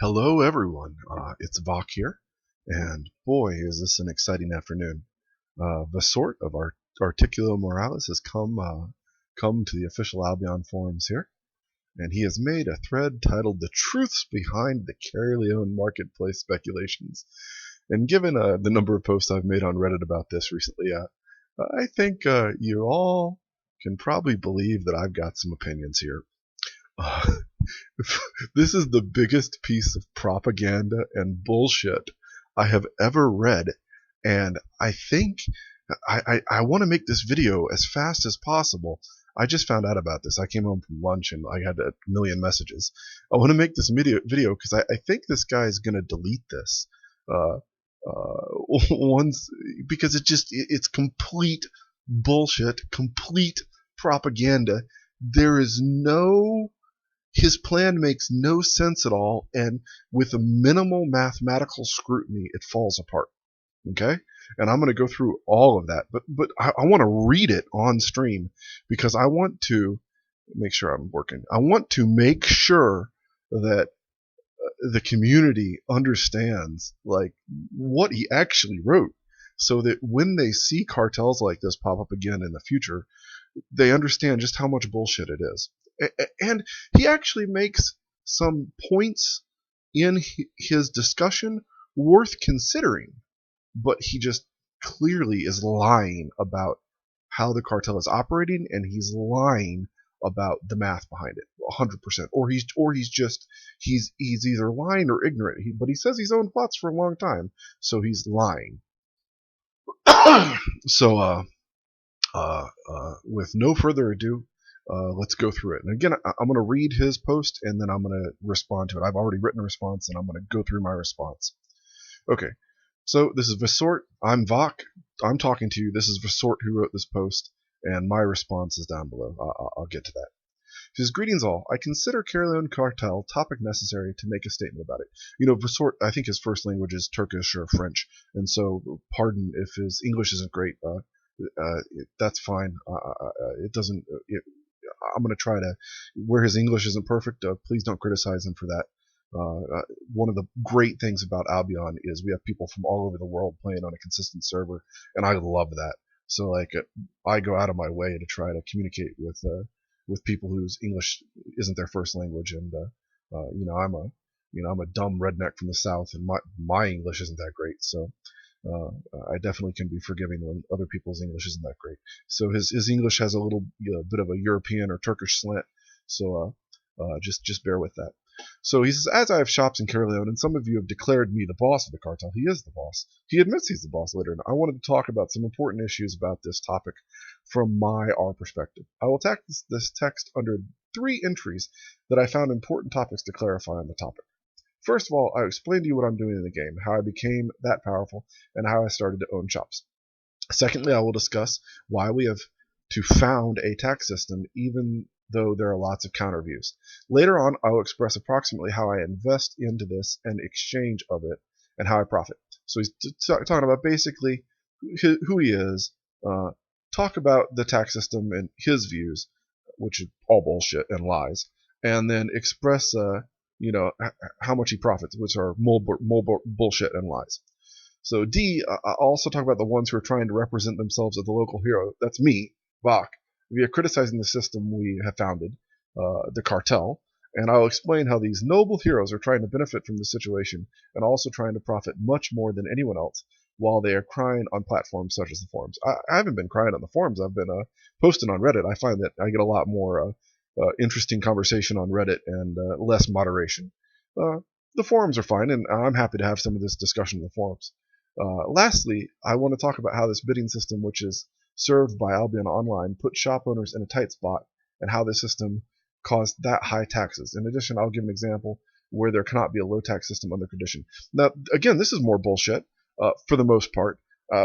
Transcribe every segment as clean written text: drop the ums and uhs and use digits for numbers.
Hello, everyone. It's VOC here, and boy, is this an exciting afternoon. Vasort of Articulo Morales has come to the official Albion forums here, and he has made a thread titled "The Truths Behind the Caerleon Marketplace Speculations." And given the number of posts I've made on Reddit about this recently, I think you all can probably believe that I've got some opinions here. Uh, This is the biggest piece of propaganda and bullshit I have ever read, and I think I want to make this video as fast as possible. I just found out about this. I came home from lunch and I had a million messages. I want to make this video because I think this guy is going to delete this uh, once, because it's complete bullshit, complete propaganda. There is no His plan makes no sense at all, and with a minimal mathematical scrutiny, it falls apart. Okay? And I'm going to go through all of that, but I want to read it on stream because I want to make sure I'm working. I want to make sure that the community understands like what he actually wrote, so that when they see cartels like this pop up again in the future, they understand just how much bullshit it is. And he actually makes some points in his discussion worth considering, but he just clearly is lying about how the cartel is operating, and he's lying about the math behind it 100%. Or he's either lying or ignorant. But he says he's owned bots for a long time, so he's lying. So with no further ado, let's go through it. And again, I'm going to read his post and then I'm going to respond to it. I've already written a response and I'm going to go through my response. Okay, so this is Vasort. I'm VOC. I'm talking to you. This is Vasort who wrote this post, and my response is down below. I'll get to that. He says, "Greetings all. I consider Caerleon Cartel topic necessary to make a statement about it." You know, Vasort, I think his first language is Turkish or French, and so pardon if his English isn't great. That's fine. It doesn't. I'm going to try to, where his English isn't perfect, please don't criticize him for that. One of the great things about Albion is we have people from all over the world playing on a consistent server, and I love that. So like, I go out of my way to try to communicate with people whose English isn't their first language, and I'm a dumb redneck from the South, and my English isn't that great, so I definitely can be forgiving when other people's English isn't that great. So his English has a little bit of a European or Turkish slant, so just bear with that. So he says, "As I have shops in Caerleon, and some of you have declared me the boss of the cartel," he is the boss. He admits he's the boss later. And I wanted to talk about some important issues about this topic from our perspective. I will attack this text under 3 entries that I found important topics to clarify on the topic. First of all, I explained to you what I'm doing in the game, how I became that powerful, and how I started to own shops. Secondly, I will discuss why we have to found a tax system, even though there are lots of counter views. Later on, I will express approximately how I invest into this and exchange of it, and how I profit. So he's talking about basically who he is, talk about the tax system and his views, which is all bullshit and lies, and then express how much he profits, which are more bullshit and lies. So D, I'll also talk about the ones who are trying to represent themselves as the local hero. That's me, VOC, via criticizing the system we have founded, the cartel, and I'll explain how these noble heroes are trying to benefit from the situation and also trying to profit much more than anyone else while they are crying on platforms such as the forums. I haven't been crying on the forums. I've been posting on Reddit. I find that I get a lot more interesting conversation on Reddit and less moderation. The forums are fine, and I'm happy to have some of this discussion in the forums. Lastly, I want to talk about how this bidding system, which is served by Albion Online, put shop owners in a tight spot, and how this system caused that high taxes. In addition, I'll give an example where there cannot be a low tax system under condition. Now, again, this is more bullshit for the most part,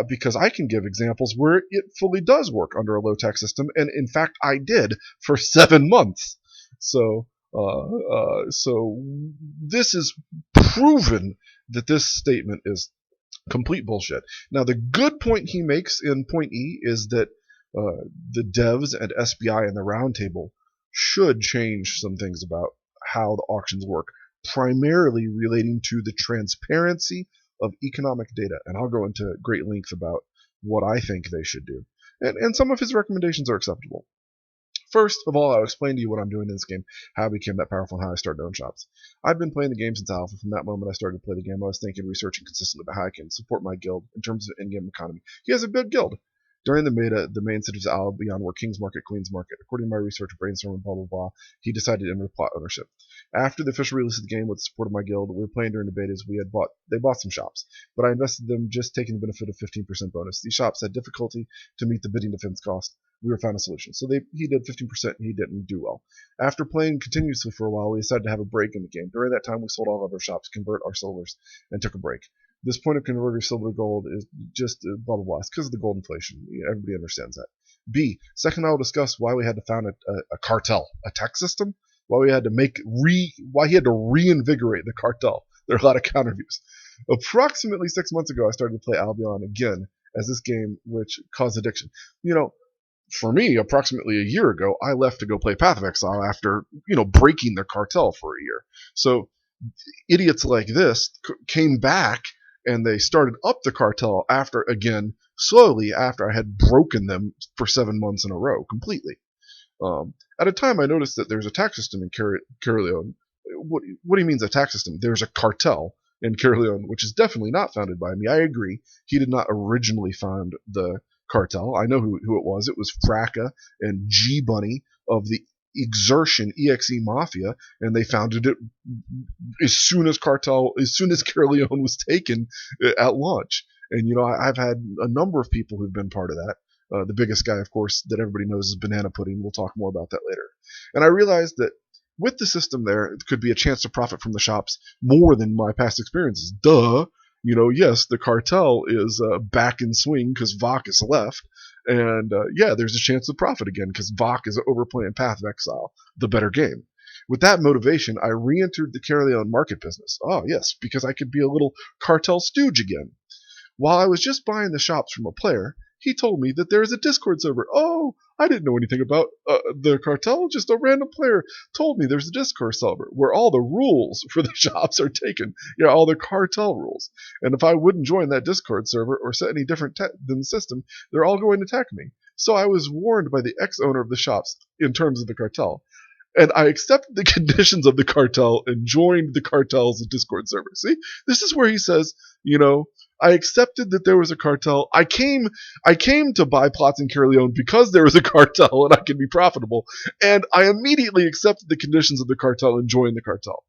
because I can give examples where it fully does work under a low tax system, and in fact, I did for 7 months. So this is proven that this statement is complete bullshit. Now, the good point he makes in point E is that the devs and SBI and the roundtable should change some things about how the auctions work. primarily relating to the transparency of economic data. And I'll go into great length about what I think they should do. And some of his recommendations are acceptable. First of all, I'll explain to you what I'm doing in this game, how I became that powerful, and how I started to own shops. I've been playing the game since alpha. From that moment I started to play the game, I was thinking, researching consistently about how I can support my guild in terms of in-game economy. He has a big guild. During the beta, the main cities of Albion were King's Market, Queen's Market. According to my research, brainstorming, blah, blah, blah, he decided to enter plot ownership. After the official release of the game with the support of my guild, we were playing during the betas, they bought some shops, but I invested them just taking the benefit of 15% bonus. These shops had difficulty to meet the bidding defense cost. We were found a solution. So he did 15% and he didn't do well. After playing continuously for a while, we decided to have a break in the game. During that time, we sold all of our shops, convert our silvers, and took a break. This point of converting silver to gold is just blah, blah, blah. It's because of the gold inflation. Everybody understands that. B, second, I will discuss why we had to found a cartel, a tax system, why he had to reinvigorate the cartel. There are a lot of counter views. Approximately 6 months ago, I started to play Albion again as this game which caused addiction. For me, approximately a year ago, I left to go play Path of Exile after, breaking the cartel for a year. So idiots like this came back and they started up the cartel slowly after I had broken them for 7 months in a row completely. At a time, I noticed that there's a tax system in Caerleon. What do you mean a tax system? There's a cartel in Caerleon, which is definitely not founded by me. I agree. He did not originally found the cartel. I know who it was. It was Fracka and G-Bunny of the Exertion EXE Mafia, and they founded it as soon as Caerleon was taken at launch. And, I've had a number of people who've been part of that. The biggest guy, of course, that everybody knows is Banana Pudding. We'll talk more about that later. And I realized that with the system there, it could be a chance to profit from the shops more than my past experiences. Duh. Yes, the cartel is back in swing because VOC is left. And, there's a chance to profit again because VOC is overplaying Path of Exile, the better game. With that motivation, I re-entered the Caerleon market business. Oh, yes, because I could be a little cartel stooge again. While I was just buying the shops from a player, he told me that there is a Discord server. Oh, I didn't know anything about the cartel. Just a random player told me there's a Discord server where all the rules for the shops are taken. Yeah, all the cartel rules. And if I wouldn't join that Discord server or set any different than the system, they're all going to attack me. So I was warned by the ex-owner of the shops in terms of the cartel. And I accepted the conditions of the cartel and joined the cartel's Discord server. See, this is where he says, I accepted that there was a cartel. I came to buy plots in Caerleon because there was a cartel and I could be profitable. And I immediately accepted the conditions of the cartel and joined the cartel.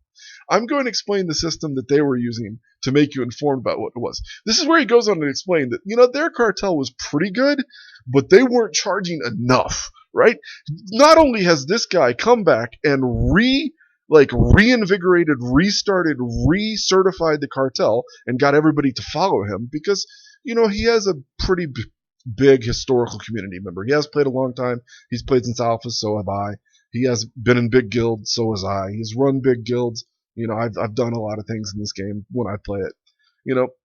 I'm going to explain the system that they were using to make you informed about what it was. This is where he goes on to explain that, their cartel was pretty good, but they weren't charging enough, right? Not only has this guy come back and reinvigorated, restarted, recertified the cartel and got everybody to follow him because, he has a pretty big historical community member. He has played a long time. He's played since alpha, so have I. He has been in big guilds, so has I. He's run big guilds. I've done a lot of things in this game when I play it.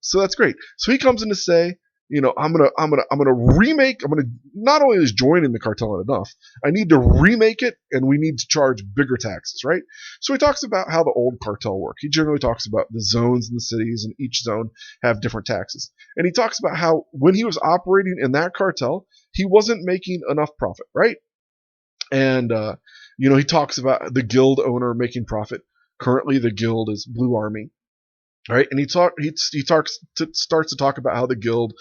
So that's great. So he comes in to say, I'm gonna remake. I'm gonna not only is joining the cartel enough, I need to remake it, and we need to charge bigger taxes, right? So he talks about how the old cartel worked. He generally talks about the zones in the cities, and each zone have different taxes. And he talks about how when he was operating in that cartel, he wasn't making enough profit, right? And he talks about the guild owner making profit. Currently, the guild is Blue Army. Right, and he starts to talk about how the guild,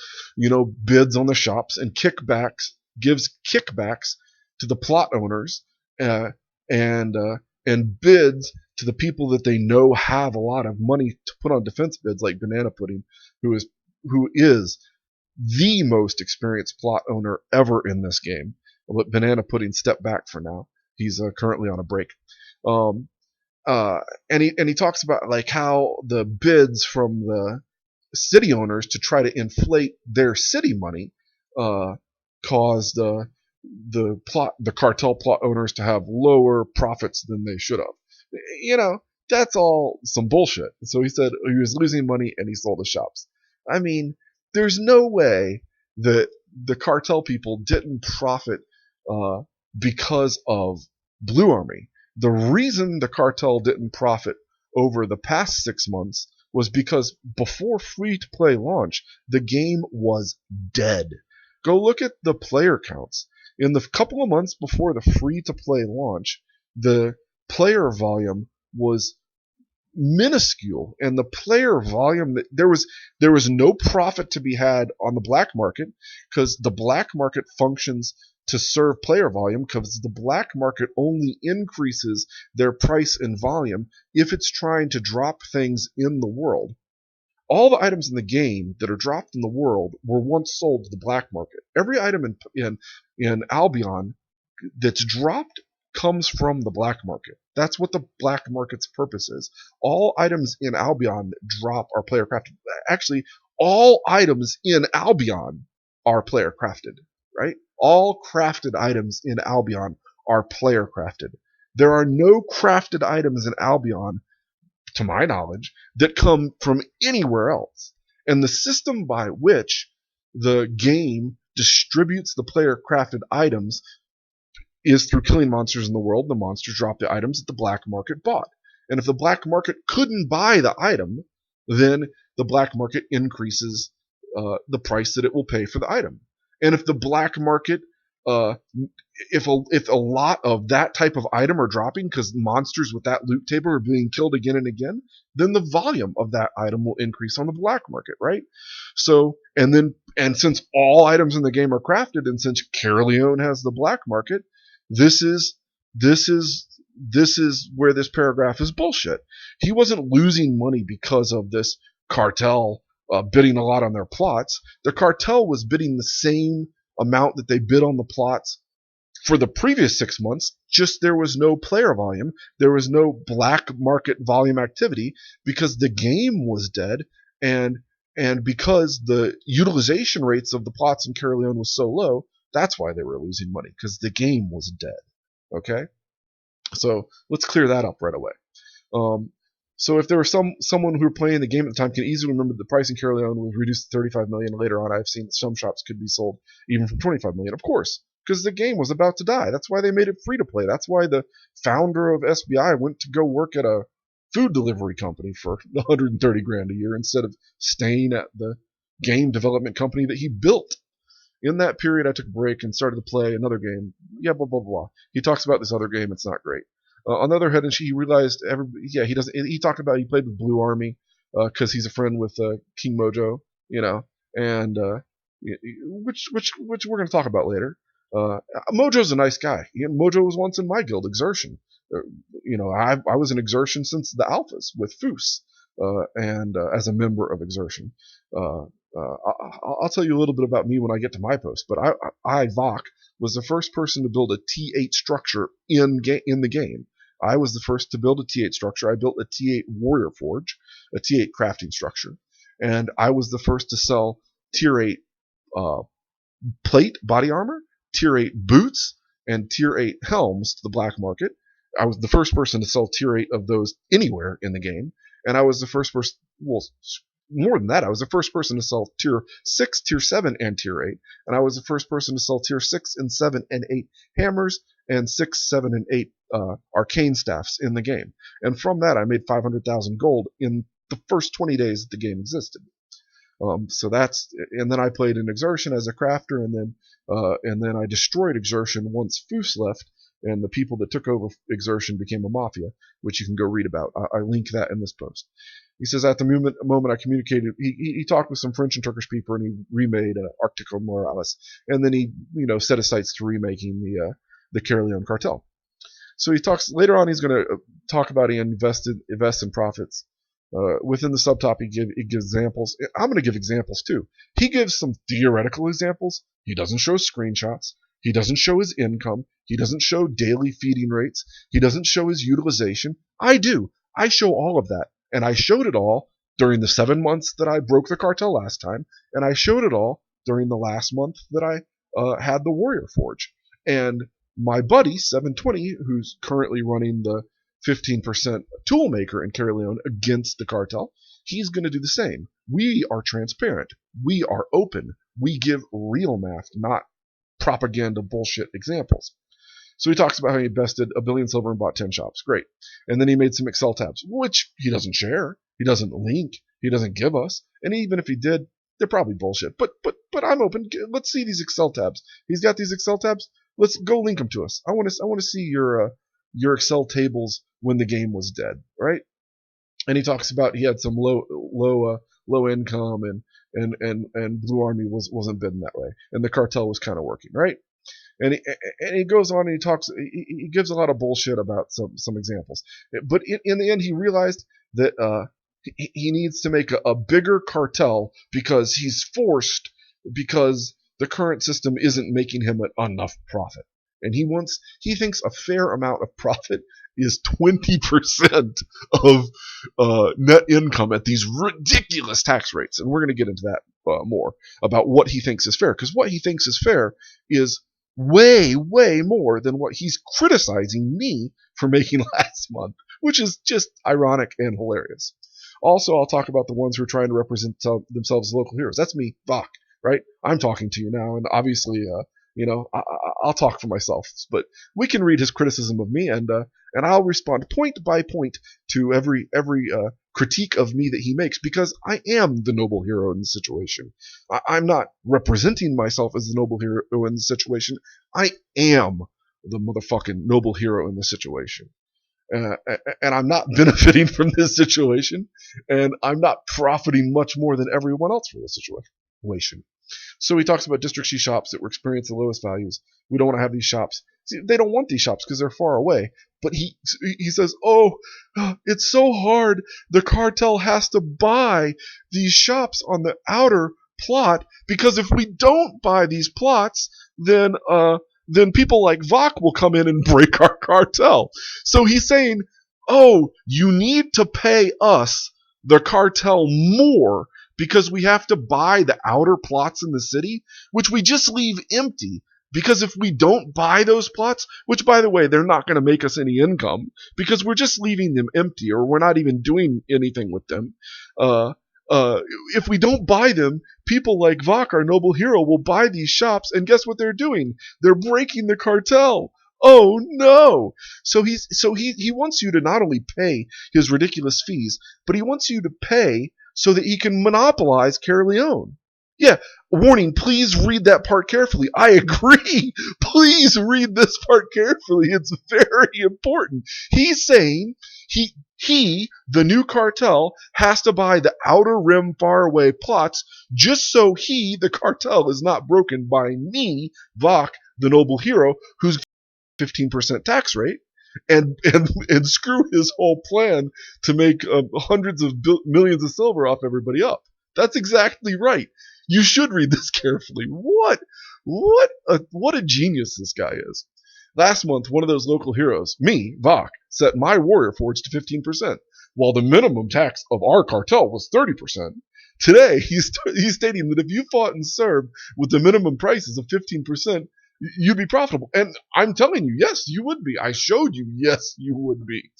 bids on the shops and gives kickbacks to the plot owners, and bids to the people that they know have a lot of money to put on defense bids, like Banana Pudding, who is the most experienced plot owner ever in this game. I'll let Banana Pudding step back for now. He's currently on a break. And he talks about how the bids from the city owners to try to inflate their city money caused the cartel plot owners to have lower profits than they should have. That's all some bullshit. So he said he was losing money and he sold the shops. I mean, there's no way that the cartel people didn't profit because of Blue Army. The reason the cartel didn't profit over the past 6 months was because before free-to-play launch, the game was dead. Go look at the player counts. In the couple of months before the free-to-play launch, the player volume was minuscule, and the player volume, there was no profit to be had on the black market, because the black market functions to serve player volume, because the black market only increases their price and volume if it's trying to drop things in the world. All the items in the game that are dropped in the world were once sold to the black market. Every item in Albion that's dropped comes from the black market. That's what the black market's purpose is. All items in Albion that drop are player crafted. Actually, all items in Albion are player crafted, right? All crafted items in Albion are player crafted. There are no crafted items in Albion, to my knowledge, that come from anywhere else. And the system by which the game distributes the player crafted items is through killing monsters in the world. The monsters drop the items that the black market bought. And if the black market couldn't buy the item, then the black market increases the price that it will pay for the item. And if the black market, if a lot of that type of item are dropping because monsters with that loot table are being killed again and again, then the volume of that item will increase on the black market, right? So, and since all items in the game are crafted, and since Caerleon has the black market, this is where this paragraph is bullshit. He wasn't losing money because of this cartel bidding a lot on their plots. The cartel was bidding the same amount that they bid on the plots for the previous 6 months, just there was no player volume. There was no black market volume activity because the game was dead, and because the utilization rates of the plots in Caerleon was so low, that's why they were losing money, because the game was dead. Okay? So let's clear that up right away. So if there was someone who were playing the game at the time can easily remember the price in Caerleon was reduced to 35 million. Later on, I've seen that some shops could be sold even for 25 million. Of course, because the game was about to die. That's why they made it free to play. That's why the founder of SBI went to go work at a food delivery company for 130 grand a year instead of staying at the game development company that he built. In that period, I took a break and started to play another game. Yeah, blah, blah, blah. He talks about this other game. It's not great. On the other hand, he realized he doesn't. He talked about he played with Blue Army because he's a friend with King Mojo, and which we're going to talk about later. Mojo's a nice guy. Mojo was once in my guild, Exertion. I was in Exertion since the alphas with Foos, and as a member of Exertion. I'll tell you a little bit about me when I get to my post, but I VOC, was the first person to build a T8 structure in the game. I was the first to build a T8 structure. I built a T8 warrior forge, a T8 crafting structure, and I was the first to sell Tier 8 plate body armor, Tier 8 boots, and Tier 8 helms to the black market. I was the first person to sell Tier 8 of those anywhere in the game, and I was the first person, more than that, I was the first person to sell Tier 6, Tier 7, and Tier 8, and I was the first person to sell Tier 6 and 7 and 8 hammers and 6, 7, and 8 arcane staffs in the game. And from that, I made 500,000 gold in the first 20 days that the game existed. And then I played in Exertion as a crafter, and then I destroyed Exertion once Foos left, and the people that took over Exertion became a mafia, which you can go read about. I link that in this post. He says, at the moment I communicated, he talked with some French and Turkish people, and he remade Arctico Morales, and then he set his sights to remaking the Caerleon Cartel. So he talks later on. He's going to talk about he invests in profits. Within the subtopic, he gives examples. I'm going to give examples too. He gives some theoretical examples. He doesn't show screenshots. He doesn't show his income. He doesn't show daily feeding rates. He doesn't show his utilization. I do. I show all of that. And I showed it all during the 7 months that I broke the cartel last time. And I showed it all during the last month that I had the Warrior Forge. And my buddy, 720, who's currently running the 15% toolmaker in Caerleon against the cartel, he's going to do the same. We are transparent. We are open. We give real math, not propaganda bullshit examples. So he talks about how he invested $1 billion silver and bought 10 shops. Great. And then he made some Excel tabs, which he doesn't share. He doesn't link. He doesn't give us. And even if he did, they're probably bullshit. But I'm open. Let's see these Excel tabs. He's got these Excel tabs. Let's go link them to us. I want to see your Excel tables when the game was dead, right? And he talks about he had some low income and Blue Army wasn't bidding that way, and the cartel was kind of working, right? And he goes on and he talks. He gives a lot of bullshit about some examples, but in the end he realized that he needs to make a bigger cartel because he's forced, because the current system isn't making him enough profit, and he thinks a fair amount of profit is 20% of net income at these ridiculous tax rates. And we're going to get into that more about what he thinks is fair, because what he thinks is fair is way more than what he's criticizing me for making last month, which is just ironic and hilarious. Also, I'll talk about the ones who are trying to represent themselves as local heroes. That's me, VOC, right? I'm talking to you now, and obviously, I'll talk for myself. But we can read his criticism of me, and I'll respond point by point to every critique of me that he makes, because I am the noble hero in the situation. I'm not representing myself as the noble hero in the situation. I am the motherfucking noble hero in the situation. And I'm not benefiting from this situation, and I'm not profiting much more than everyone else from this situation. So he talks about District C shops that were experiencing the lowest values. We don't want to have these shops. See, they don't want these shops because they're far away. But he says, oh, it's so hard. The cartel has to buy these shops on the outer plot, because if we don't buy these plots, then people like VOC will come in and break our cartel. So he's saying, oh, you need to pay us, the cartel, more because we have to buy the outer plots in the city, which we just leave empty. Because if we don't buy those plots, which, by the way, they're not going to make us any income because we're just leaving them empty, or we're not even doing anything with them. If we don't buy them, people like VOC, our noble hero, will buy these shops, and guess what they're doing? They're breaking the cartel. Oh no! So he wants you to not only pay his ridiculous fees, but he wants you to pay so that he can monopolize Caerleon. Yeah, warning, please read that part carefully. I agree. Please read this part carefully. It's very important. He's saying he, the new cartel, has to buy the outer rim faraway plots just so he, the cartel, is not broken by me, VOC, the noble hero, who's 15% tax rate, and screw his whole plan to make hundreds of millions of silver off everybody up. That's exactly right. You should read this carefully. What a genius this guy is. Last month, one of those local heroes, me, VOC, set my warrior forge to 15%, while the minimum tax of our cartel was 30%. Today, he's stating that if you fought and served with the minimum prices of 15%, you'd be profitable. And I'm telling you, yes, you would be. I showed you, yes, you would be.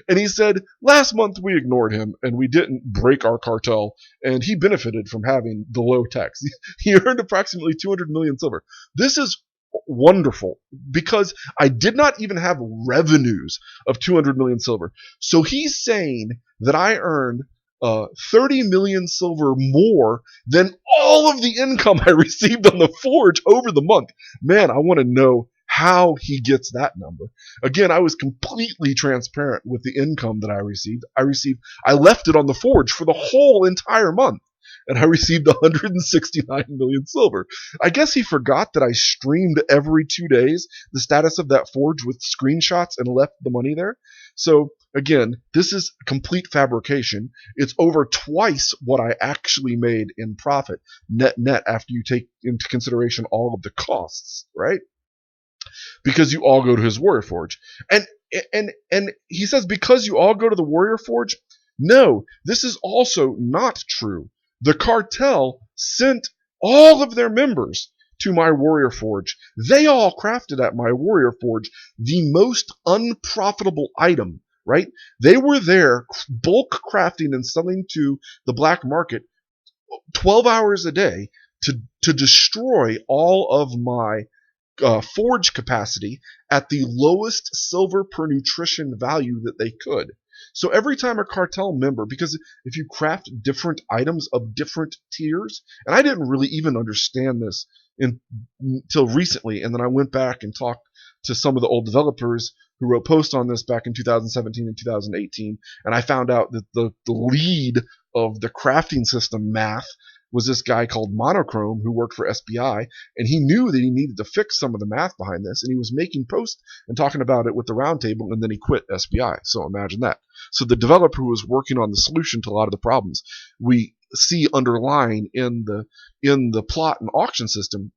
And he said, last month we ignored him and we didn't break our cartel, and he benefited from having the low tax. He earned approximately 200 million silver. This is wonderful because I did not even have revenues of 200 million silver. So he's saying that I earned 30 million silver more than all of the income I received on the forge over the month. Man, I want to know how he gets that number. Again, I was completely transparent with the income that I received. I left it on the forge for the whole entire month, and I received 169 million silver. I guess he forgot that I streamed every 2 days the status of that forge with screenshots and left the money there. So again, this is complete fabrication. It's over twice what I actually made in profit, net after you take into consideration all of the costs, right? Because you all go to his warrior forge. And he says, because you all go to the warrior forge? No, this is also not true. The cartel sent all of their members to my warrior forge. They all crafted at my warrior forge the most unprofitable item, right? They were there bulk crafting and selling to the black market 12 hours a day to destroy all of my forge capacity at the lowest silver per nutrition value that they could. So every time a cartel member, because if you craft different items of different tiers, and I didn't really even understand this until recently, and then I went back and talked to some of the old developers who wrote posts on this back in 2017 and 2018, and I found out that the lead of the crafting system math was this guy called Monochrome who worked for SBI, and he knew that he needed to fix some of the math behind this, and he was making posts and talking about it with the roundtable, and then he quit SBI. So imagine that. So the developer who was working on the solution to a lot of the problems we see underlying in the plot and auction system,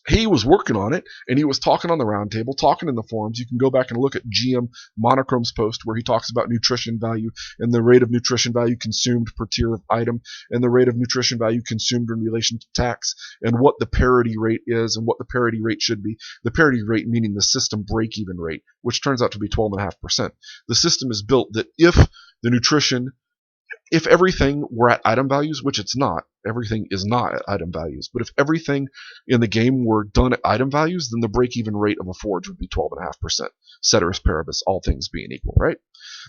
he was working on it, and he was talking on the roundtable, talking in the forums. You can go back and look at GM Monochrome's post where he talks about nutrition value and the rate of nutrition value consumed per tier of item and the rate of nutrition value consumed in relation to tax and what the parity rate is and what the parity rate should be. The parity rate meaning the system break-even rate, which turns out to be 12.5%. The system is built that if everything were at item values, which it's not, everything is not at item values, but if everything in the game were done at item values, then the break-even rate of a forge would be 12.5%, ceteris paribus, all things being equal, right?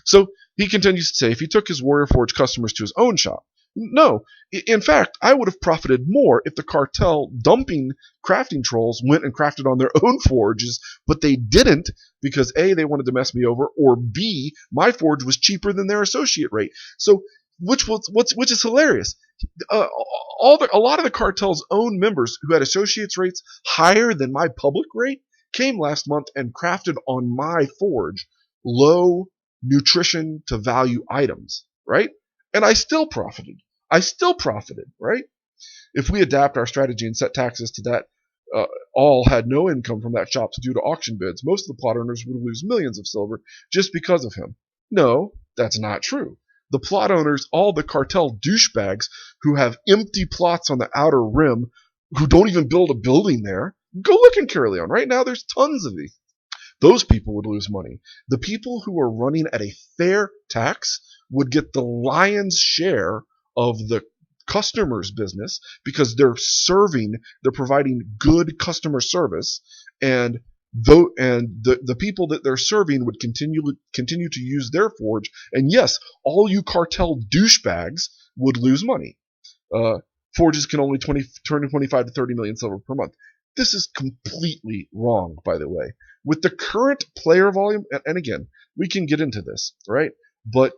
So he continues to say, if he took his Warrior Forge customers to his own shop, no. In fact, I would have profited more if the cartel dumping crafting trolls went and crafted on their own forges, but they didn't because A, they wanted to mess me over, or B, my forge was cheaper than their associate rate. So which is hilarious. A lot of the cartel's own members who had associates rates higher than my public rate came last month and crafted on my forge low nutrition to value items, right? And I still profited. Right? If we adapt our strategy and set taxes to that, all had no income from that shops due to auction bids, most of the plot owners would lose millions of silver just because of him. No, that's not true. The plot owners, all the cartel douchebags who have empty plots on the outer rim, who don't even build a building there, go look in Caerleon. Right now, there's tons of these. Those people would lose money. The people who are running at a fair tax would get the lion's share of the customer's business because they're providing good customer service, and the people that they're serving would continue to use their forge, and yes, all you cartel douchebags would lose money. Forges can only turn 25 to 30 million silver per month. This is completely wrong, by the way. With the current player volume, and again, we can get into this, right? But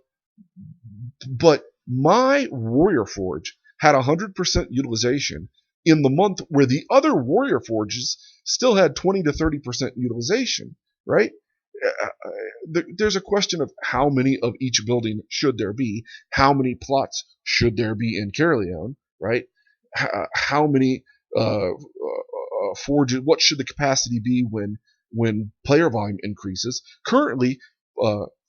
my Warrior Forge had 100% utilization in the month where the other Warrior Forges still had 20 to 30% utilization, right? There's a question of how many of each building should there be, how many plots should there be in Caerleon, right? How many forges, what should the capacity be when player volume increases? Currently,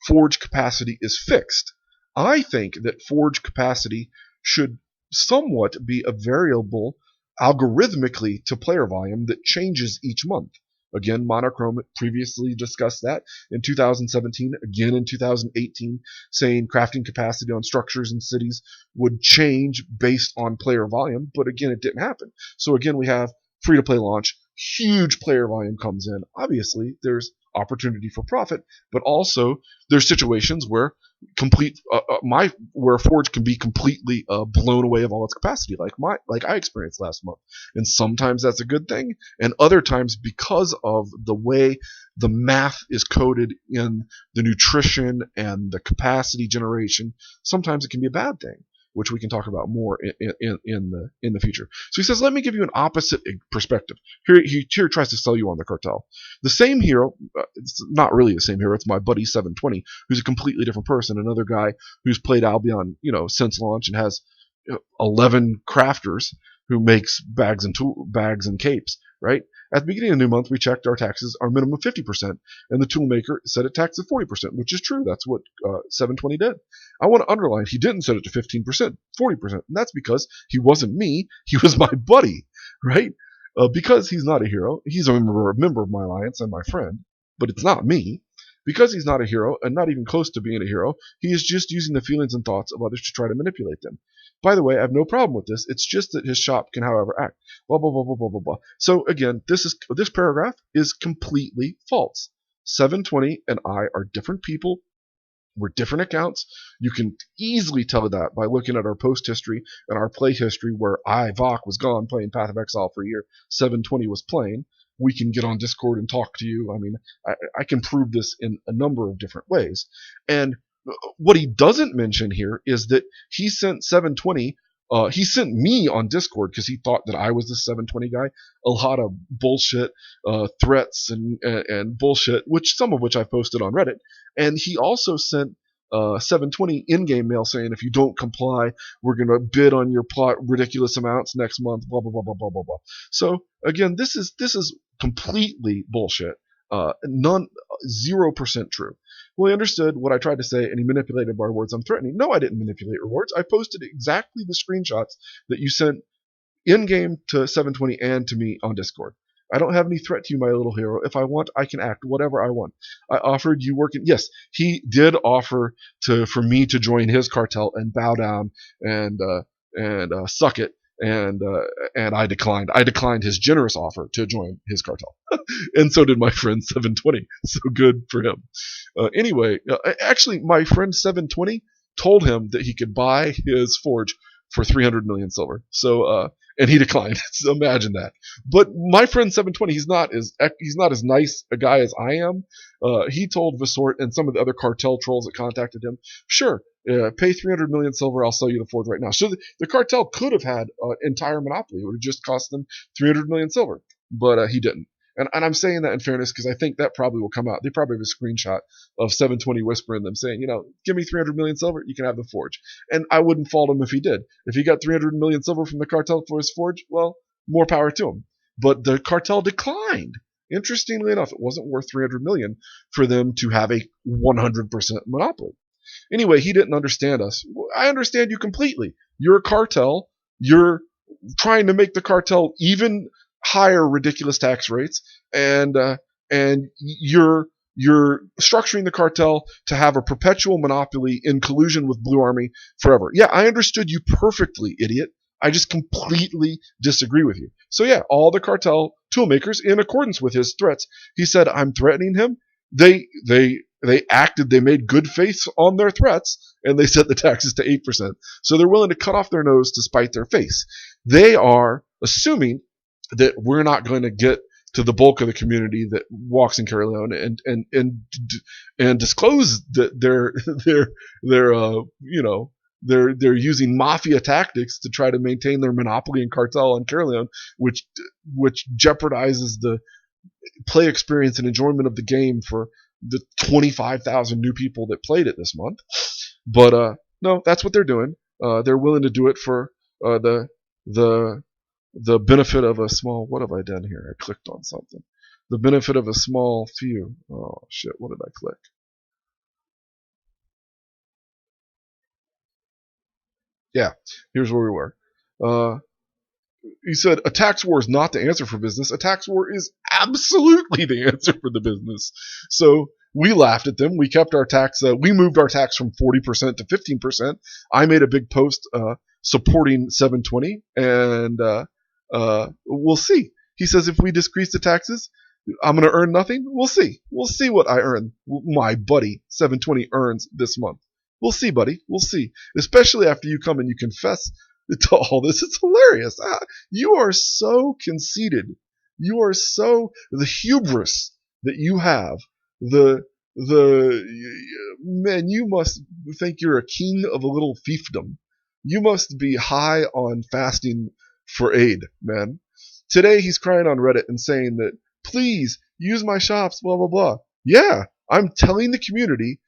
forge capacity is fixed. I think that forge capacity should somewhat be a variable algorithmically to player volume that changes each month. Again, Monochrome previously discussed that in 2017, again in 2018, saying crafting capacity on structures and cities would change based on player volume, but again, it didn't happen. So again, we have free-to-play launch, huge player volume comes in. Obviously, there's opportunity for profit, but also there's situations where where a forge can be completely blown away of all its capacity, like I experienced last month. And sometimes that's a good thing, and other times, because of the way the math is coded in the nutrition and the capacity generation, sometimes it can be a bad thing, which we can talk about more in the future. So he says, let me give you an opposite perspective. He tries to sell you on the cartel. The same hero, it's not really the same hero, it's my buddy 720, who's a completely different person, another guy who's played Albion, since launch and has 11 crafters who makes bags and capes, right? At the beginning of the new month, we checked our taxes, our minimum 50%, and the toolmaker said it taxed at 40%, which is true. That's what 720 did. I want to underline, he didn't set it to 15%, 40%, and that's because he wasn't me, he was my buddy, right? Because he's not a hero, he's a member of my alliance and my friend, but it's not me. Because he's not a hero, and not even close to being a hero, he is just using the feelings and thoughts of others to try to manipulate them. By the way, I have no problem with this. It's just that his shop can, however, act. Blah blah blah blah blah blah blah. So again, this paragraph is completely false. 720 and I are different people. We're different accounts. You can easily tell that by looking at our post history and our play history, where VOC was gone playing Path of Exile for a year. 720 was playing. We can get on Discord and talk to you. I mean, I can prove this in a number of different ways. And what he doesn't mention here is that he sent 720. He sent me on Discord because he thought that I was the 720 guy. A lot of bullshit threats and bullshit, some of which I posted on Reddit. And he also sent 720 in-game mail saying, if you don't comply, we're going to bid on your plot ridiculous amounts next month, blah, blah, blah, blah, blah, blah, blah. So, again, this is completely bullshit. 0% true. Well, he understood what I tried to say, and he manipulated my words. I'm threatening. No, I didn't manipulate your words. I posted exactly the screenshots that you sent in-game to 720 and to me on Discord. I don't have any threat to you, my little hero. If I want, I can act whatever I want. I offered you work. Yes, he did offer for me to join his cartel and bow down and suck it. And I declined. I declined his generous offer to join his cartel, and so did my friend 720. So good for him. Anyway, actually, my friend 720 told him that he could buy his forge for 300 million silver. So and he declined. So imagine that. But my friend 720, he's not as nice a guy as I am. He told Vasort and some of the other cartel trolls that contacted him, sure, pay 300 million silver, I'll sell you the forge right now. So the cartel could have had an entire monopoly. It would have just cost them 300 million silver, but he didn't. And I'm saying that in fairness because I think that probably will come out. They probably have a screenshot of 720 whispering them saying, give me 300 million silver, you can have the forge. And I wouldn't fault him if he did. If he got 300 million silver from the cartel for his forge, well, more power to him. But the cartel declined. Interestingly enough, it wasn't worth 300 million for them to have a 100% monopoly. Anyway, he didn't understand us. I understand you completely. You're a cartel. You're trying to make the cartel even higher ridiculous tax rates, and you're structuring the cartel to have a perpetual monopoly in collusion with Blue Army forever. Yeah, I understood you perfectly, idiot. I just completely disagree with you. So yeah, all the cartel toolmakers, in accordance with his threats, he said, I'm threatening him. They acted, they made good faith on their threats, and they set the taxes to 8%. So they're willing to cut off their nose to spite their face. They are assuming that we're not going to get to the bulk of the community that walks in Caerleon and disclose that they're using mafia tactics to try to maintain their monopoly and cartel on Caerleon, which jeopardizes the play experience and enjoyment of the game for the 25,000 new people that played it this month. But no, that's what they're doing. They're willing to do it for the benefit of a small. What have I done here? I clicked on something. The benefit of a small few. Oh shit! What did I click? Yeah, here's where we were. He said, a tax war is not the answer for business. A tax war is absolutely the answer for the business. So we laughed at them. We kept our tax. We moved our tax from 40% to 15%. I made a big post supporting 720, and we'll see. He says, if we decrease the taxes, I'm going to earn nothing. We'll see. We'll see what I earn. My buddy 720 earns this month. We'll see, buddy. We'll see. Especially after you come and you confess to all this. It's hilarious. You are so conceited. You are so, the hubris that you have, man, you must think you're a king of a little fiefdom. You must be high on fasting for aid, man. Today he's crying on Reddit and saying that, please use my shops, blah, blah, blah. Yeah, I'm telling the community,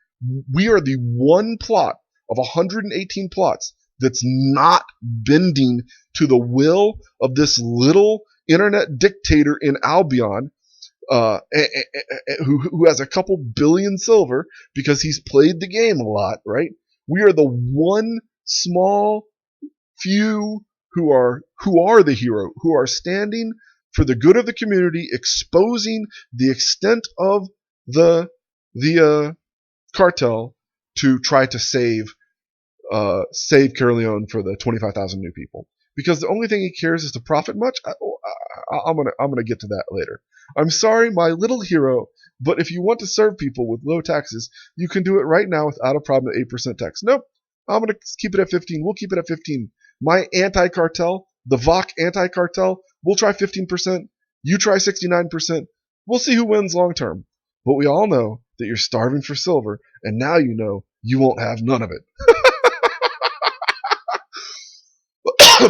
we are the one plot of 118 plots that's not bending to the will of this little internet dictator in Albion, who has a couple billion silver because he's played the game a lot, right? We are the one small few who are the hero, who are standing for the good of the community, exposing the extent of the cartel to try to save save Caerleon for the 25,000 new people. Because the only thing he cares is to profit much. I'm gonna get to that later. I'm sorry, my little hero, but if you want to serve people with low taxes, you can do it right now without a problem at 8% tax. Nope, I'm gonna keep it at 15. We'll keep it at 15. My anti-cartel, the VOC anti-cartel, we'll try 15%. You try 69%. We'll see who wins long term. But we all know that you're starving for silver, and now you know you won't have none of it.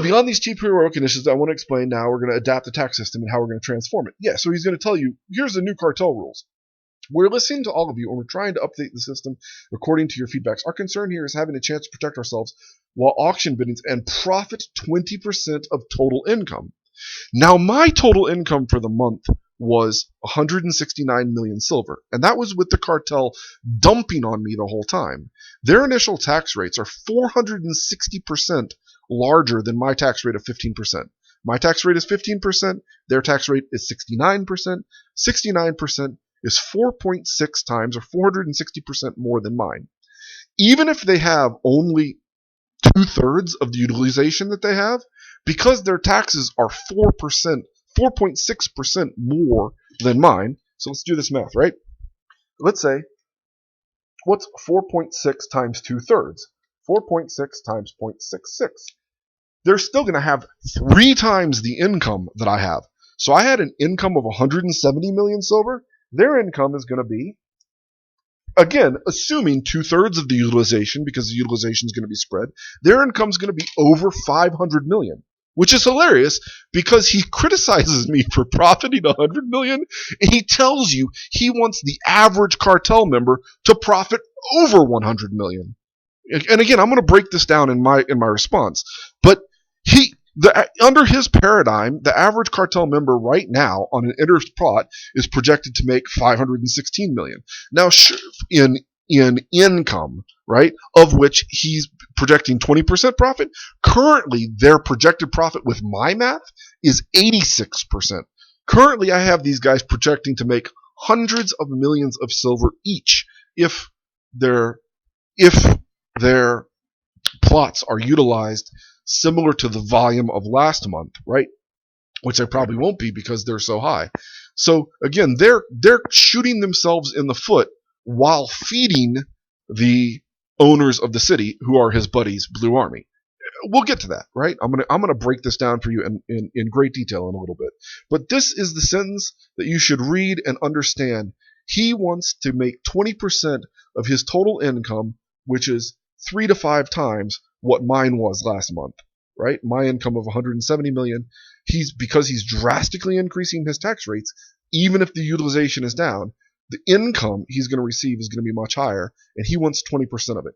Beyond these cheap heroic initiatives, I want to explain now we're going to adapt the tax system and how we're going to transform it. Yeah, so he's going to tell you, here's the new cartel rules. We're listening to all of you, and we're trying to update the system according to your feedbacks. Our concern here is having a chance to protect ourselves while auction bidding and profit 20% of total income. Now, my total income for the month was 169 million silver, and that was with the cartel dumping on me the whole time. Their initial tax rates are 460% larger than my tax rate of 15%. My tax rate is 15%, their tax rate is 69%. 69% is 4.6 times or 460% more than mine. Even if they have only 2/3 of the utilization that they have, because their taxes are 4%, 4.6% more than mine. So let's do this math, right? Let's say, what's 4.6 times 2/3? 4.6 times 0.66. They're still going to have 3 times the income that I have. So I had an income of 170 million silver. Their income is going to be, again, assuming 2/3 of the utilization, because the utilization is going to be spread, their income is going to be over 500 million, which is hilarious because he criticizes me for profiting 100 million, and he tells you he wants the average cartel member to profit over 100 million. And again, I'm going to break this down in my response, but under his paradigm, the average cartel member right now on an interest plot is projected to make 516 million. Now, in income, right, of which he's projecting 20% profit, currently their projected profit with my math is 86%. Currently, I have these guys projecting to make hundreds of millions of silver each if their plots are utilized similar to the volume of last month, right? Which they probably won't be because they're so high. So again, they're shooting themselves in the foot while feeding the owners of the city, who are his buddies, Blue Army. We'll get to that, right? I'm gonna break this down for you in great detail in a little bit. But this is the sentence that you should read and understand. He wants to make 20% of his total income, which is 3 to 5 times what mine was last month, right? My income of 170 million. Because he's drastically increasing his tax rates, even if the utilization is down, the income he's going to receive is going to be much higher, and he wants 20% of it.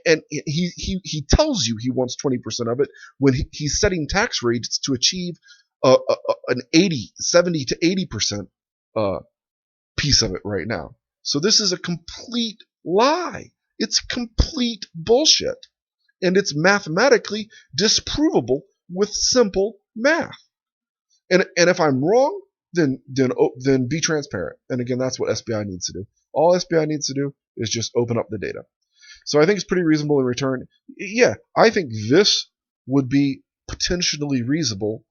And he tells you he wants 20% of it when he's setting tax rates to achieve an 70 to 80% piece of it right now. So this is a complete lie. It's complete bullshit. And it's mathematically disprovable with simple math. And if I'm wrong, then be transparent. And again, that's what SBI needs to do. All SBI needs to do is just open up the data. So I think it's pretty reasonable in return. Yeah, I think this would be potentially reasonable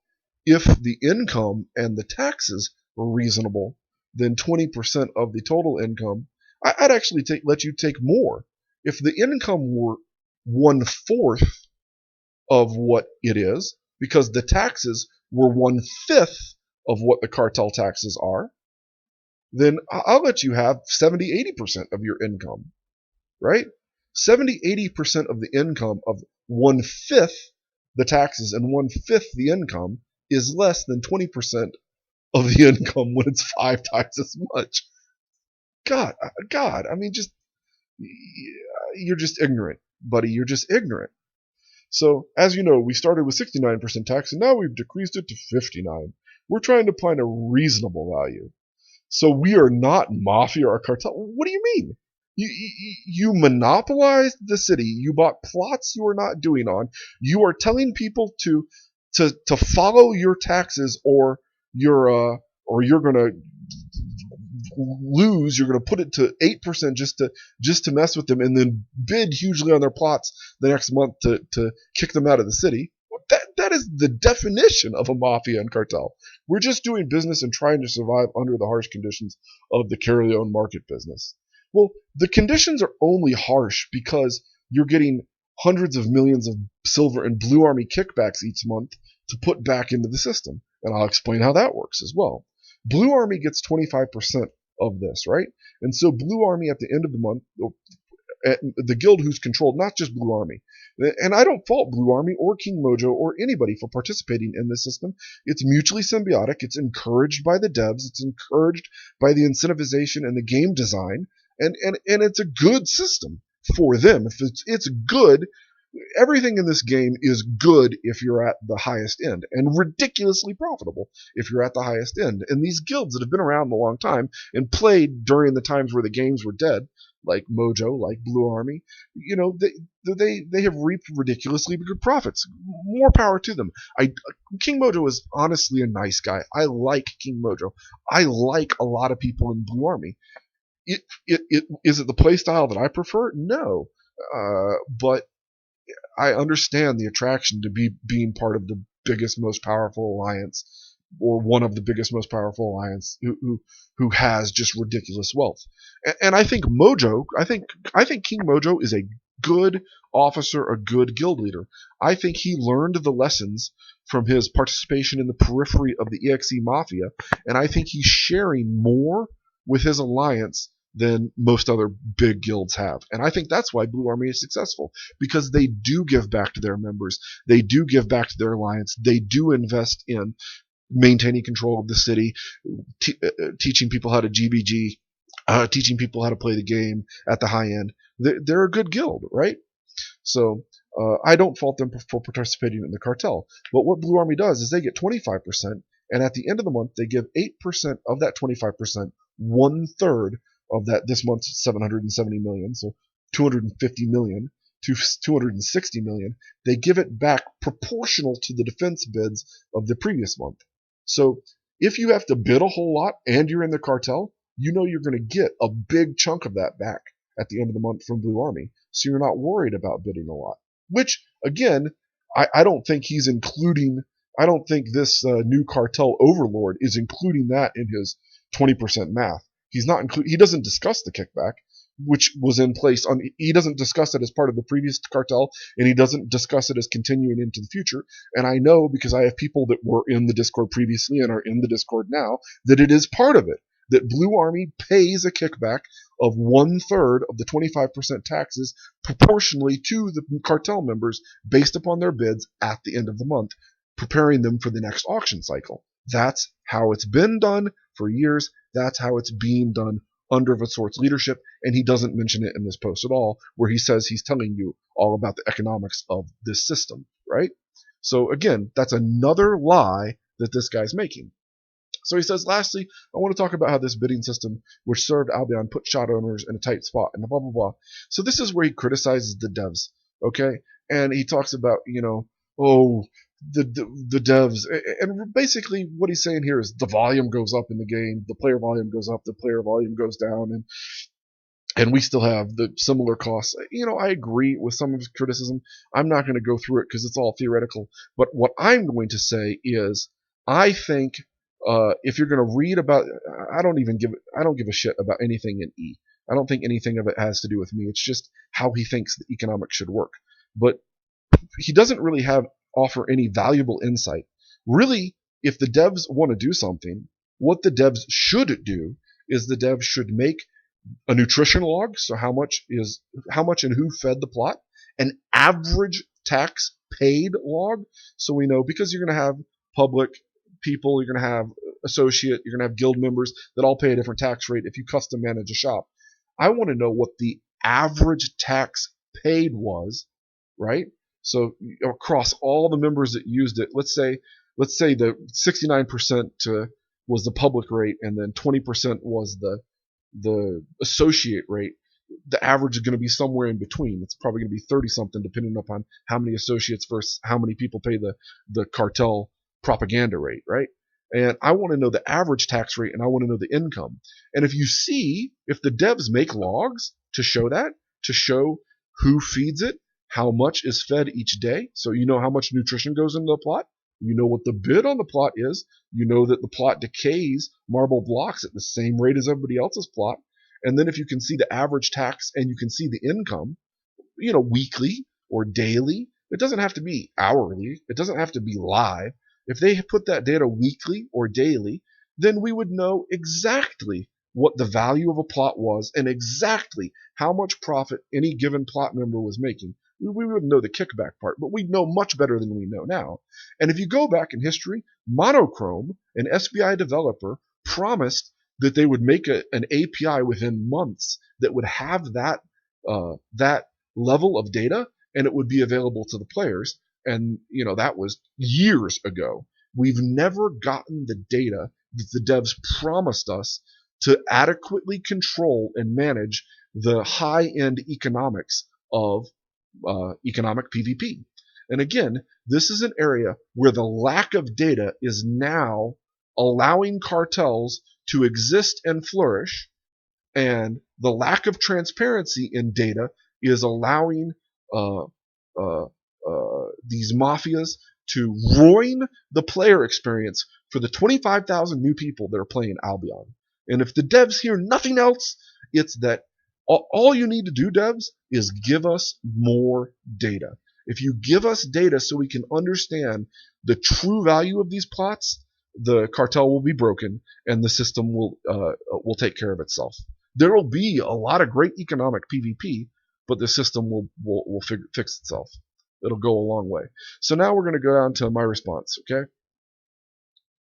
if the income and the taxes were reasonable. Then 20% of the total income, I'd actually let you take more. If the income were 1/4 of what it is, because the taxes were 1/5 of what the cartel taxes are, then I'll let you have 70-80% of your income, right? 70-80% of the income of 1/5 the taxes and 1/5 the income is less than 20% of the income when it's 5 times as much. God, I mean, you're just ignorant, buddy. You're just ignorant. So, as you know, we started with 69% tax, and now we've decreased it to 59%. We're trying to find a reasonable value. So we are not mafia or cartel. What do you mean? You monopolized the city. You bought plots you were not doing on. You are telling people to follow your taxes, or you're gonna lose, you're going to put it to 8% just to mess with them, and then bid hugely on their plots the next month to kick them out of the city. That is the definition of a mafia and cartel. We're just doing business and trying to survive under the harsh conditions of the Caerleon market business. Well, the conditions are only harsh because you're getting hundreds of millions of silver and blue army kickbacks each month to put back into the system. And I'll explain how that works as well. Blue army gets 25% of this, right? And so blue army at the end of the month, the guild who's controlled not just Blue Army. And I don't fault Blue Army or King Mojo or anybody for participating in this system. It's mutually symbiotic. It's encouraged by the devs. It's encouraged by the incentivization and the game design. And it's a good system for them. If it's good, everything in this game is good if you're at the highest end, and ridiculously profitable if you're at the highest end. And these guilds that have been around a long time and played during the times where the games were dead, like Mojo, like Blue Army, they have reaped ridiculously good profits. More power to them. King Mojo is honestly a nice guy. I like King Mojo. I like a lot of people in Blue Army. Is it the play style that I prefer? No, but I understand the attraction to being part of the biggest, most powerful alliance, or one of the biggest, most powerful alliance who has just ridiculous wealth. And I think I think King Mojo is a good officer, a good guild leader. I think he learned the lessons from his participation in the periphery of the EXE Mafia, and I think he's sharing more with his alliance than most other big guilds have. And I think that's why Blue Army is successful, because they do give back to their members. They do give back to their alliance. They do invest in maintaining control of the city, teaching people how to GBG, teaching people how to play the game at the high end. They're a good guild, right? So I don't fault them for participating in the cartel. But what Blue Army does is they get 25%, and at the end of the month, they give 8% of that 25%, 1/3 of that. This month's 770 million, so 250 million to 260 million. They give it back proportional to the defense bids of the previous month. So if you have to bid a whole lot and you're in the cartel, you know you're going to get a big chunk of that back at the end of the month from Blue Army. So you're not worried about bidding a lot. Which, again, I don't think he's including, I don't think this new cartel overlord is including that in his 20% math. He doesn't discuss the kickback, which was in place he doesn't discuss it as part of the previous cartel, and he doesn't discuss it as continuing into the future. And I know, because I have people that were in the Discord previously and are in the Discord now, that it is part of it, that Blue Army pays a kickback of 1/3 of the 25% taxes proportionally to the cartel members based upon their bids at the end of the month, preparing them for the next auction cycle. That's how it's been done for years. That's how it's being done under Vasort's leadership, and he doesn't mention it in this post at all, where he says he's telling you all about the economics of this system, right? So again, that's another lie that this guy's making. So he says, lastly, I want to talk about how this bidding system, which served Albion, put shot owners in a tight spot, and blah, blah, blah. So this is where he criticizes the devs, okay? And he talks about, the devs, and basically what he's saying here is the volume goes up in the game, the player volume goes up, the player volume goes down, and we still have the similar costs. I agree with some of his criticism. I'm not going to go through it because it's all theoretical. But what I'm going to say is, I think if you're going to read about, I don't give a shit about anything in E. I don't think anything of it has to do with me. It's just how he thinks the economics should work. But he doesn't really offer any valuable insight. Really, if the devs want to do something, what the devs should do is the devs should make a nutrition log, so how much and who fed the plot, an average tax paid log, so we know, because you're going to have public people, you're going to have associate, you're going to have guild members that all pay a different tax rate if you custom manage a shop. I want to know what the average tax paid was, right? So across all the members that used it, let's say the 69% was the public rate, and then 20% was the associate rate. The average is going to be somewhere in between. It's probably going to be 30 something, depending upon how many associates versus how many people pay the cartel propaganda rate, right? and I want to know the average tax rate, and I want to know the income. And if the devs make logs to show that, to show who feeds it, how much is fed each day, so you know how much nutrition goes into the plot, you know what the bid on the plot is, you know that the plot decays marble blocks at the same rate as everybody else's plot, and then if you can see the average tax and you can see the income, weekly or daily. It doesn't have to be hourly. It doesn't have to be live. If they put that data weekly or daily, then we would know exactly what the value of a plot was and exactly how much profit any given plot member was making. We wouldn't know the kickback part, but we'd know much better than we know now. And if you go back in history, Monochrome, an SBI developer, promised that they would make an API within months that would have that level of data, and it would be available to the players. And that was years ago. We've never gotten the data that the devs promised us to adequately control and manage the high-end economics of economic PvP. And again, this is an area where the lack of data is now allowing cartels to exist and flourish, and the lack of transparency in data is allowing these mafias to ruin the player experience for the 25,000 new people that are playing Albion. And if the devs hear nothing else, it's that all you need to do, devs, is give us more data. If you give us data so we can understand the true value of these plots, the cartel will be broken and the system will take care of itself. There will be a lot of great economic PvP, but the system will fix itself. It'll go a long way. So now we're going to go down to my response, okay?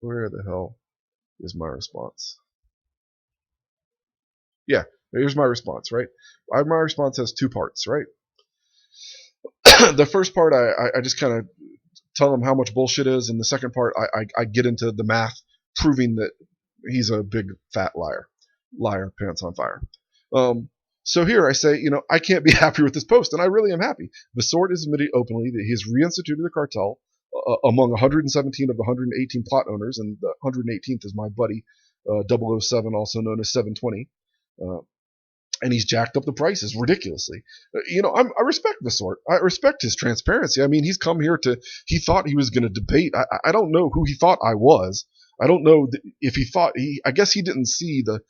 Where the hell is my response? Yeah, here's my response, right? My response has two parts, right? The first part, I just kind of tell them how much bullshit is, and the second part, I get into the math, proving that he's a big fat liar, pants on fire. So here I say, I can't be happy with this post, and I really am happy. Vasort has admitted openly that he has reinstituted the cartel among 117 of the 118 plot owners, and the 118th is my buddy, 007, also known as 720. And he's jacked up the prices ridiculously. I respect Vasort. I respect his transparency. I mean, he's come here he thought he was going to debate. I don't know who he thought I was. I don't know if he thought, I guess he didn't see the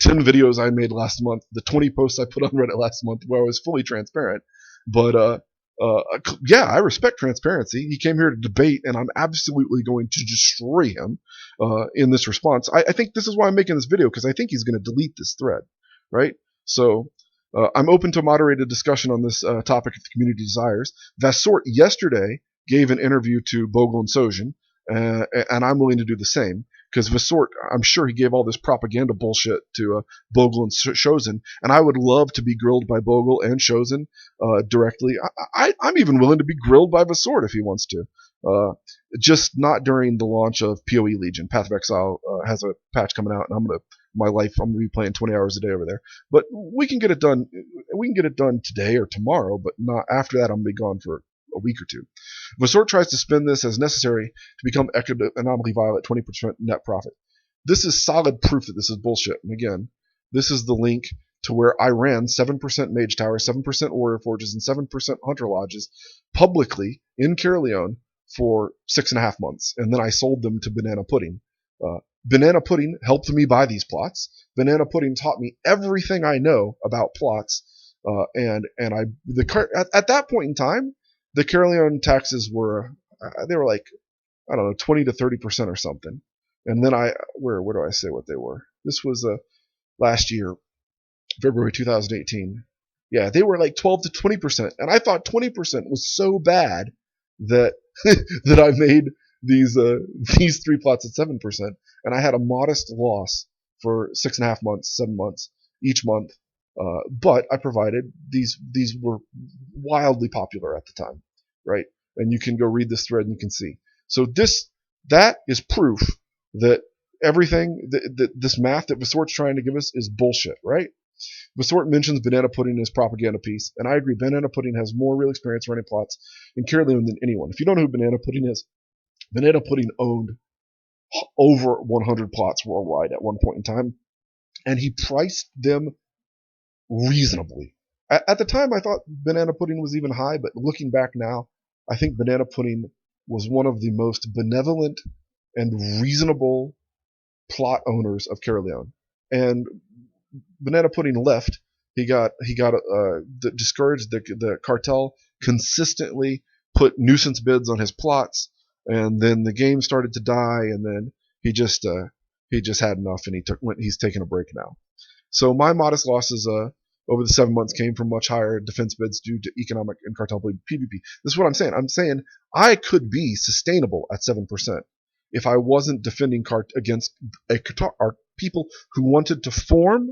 10 videos I made last month, the 20 posts I put on Reddit last month where I was fully transparent. But yeah, I respect transparency. He came here to debate, and I'm absolutely going to destroy him in this response. I think this is why I'm making this video, because I think he's going to delete this thread, right? So I'm open to moderated discussion on this topic if the community desires. Vasort yesterday gave an interview to Bogle and Sojin, and I'm willing to do the same. Because Vasort, I'm sure he gave all this propaganda bullshit to Bogle and Sojin, and I would love to be grilled by Bogle and Sojin directly. I'm even willing to be grilled by Vasort if he wants to. Just not during the launch of PoE Legion. Path of Exile has a patch coming out, and I'm gonna be playing 20 hours a day over there. But we can get it done. We can get it done today or tomorrow, but not after that. I'm gonna be gone for a week or two. Vasort tries to spin this as necessary to become economically viable at 20% net profit. This is solid proof that this is bullshit. And again, this is the link to where I ran 7% Mage Tower, 7% Warrior Forges, and 7% Hunter Lodges publicly in Caerleon for 6.5 months. And then I sold them to Banana Pudding. Banana Pudding helped me buy these plots. Banana Pudding taught me everything I know about plots. At that point in time, the Caerleon taxes were, they were like, I don't know, 20 to 30% or something. And then where do I say what they were? This was last year, February 2018. Yeah, they were like 12 to 20%. And I thought 20% was so bad that that I made these 3 plots at 7%. And I had a modest loss for 6.5 months, 7 months, each month. But I provided these were wildly popular at the time, right? And you can go read this thread and you can see. So that is proof that everything, this math that Vasort's trying to give us is bullshit, right? Vasort mentions Banana Pudding in his propaganda piece, and I agree. Banana Pudding has more real experience running plots in Caerleon than anyone. If you don't know who Banana Pudding is, Banana Pudding owned over 100 plots worldwide at one point in time, and he priced them reasonably. At the time, I thought banana pudding was even high, but looking back now, I think banana pudding was one of the most benevolent and reasonable plot owners of Caerleon. And banana pudding left. He got discouraged. The cartel consistently put nuisance bids on his plots, and then the game started to die, and then he just had enough, and he's taking a break now. So my modest losses over the 7 months came from much higher defense bids due to economic and cartel PvP. This is what I'm saying. I'm saying I could be sustainable at 7% if I wasn't defending against people who wanted to form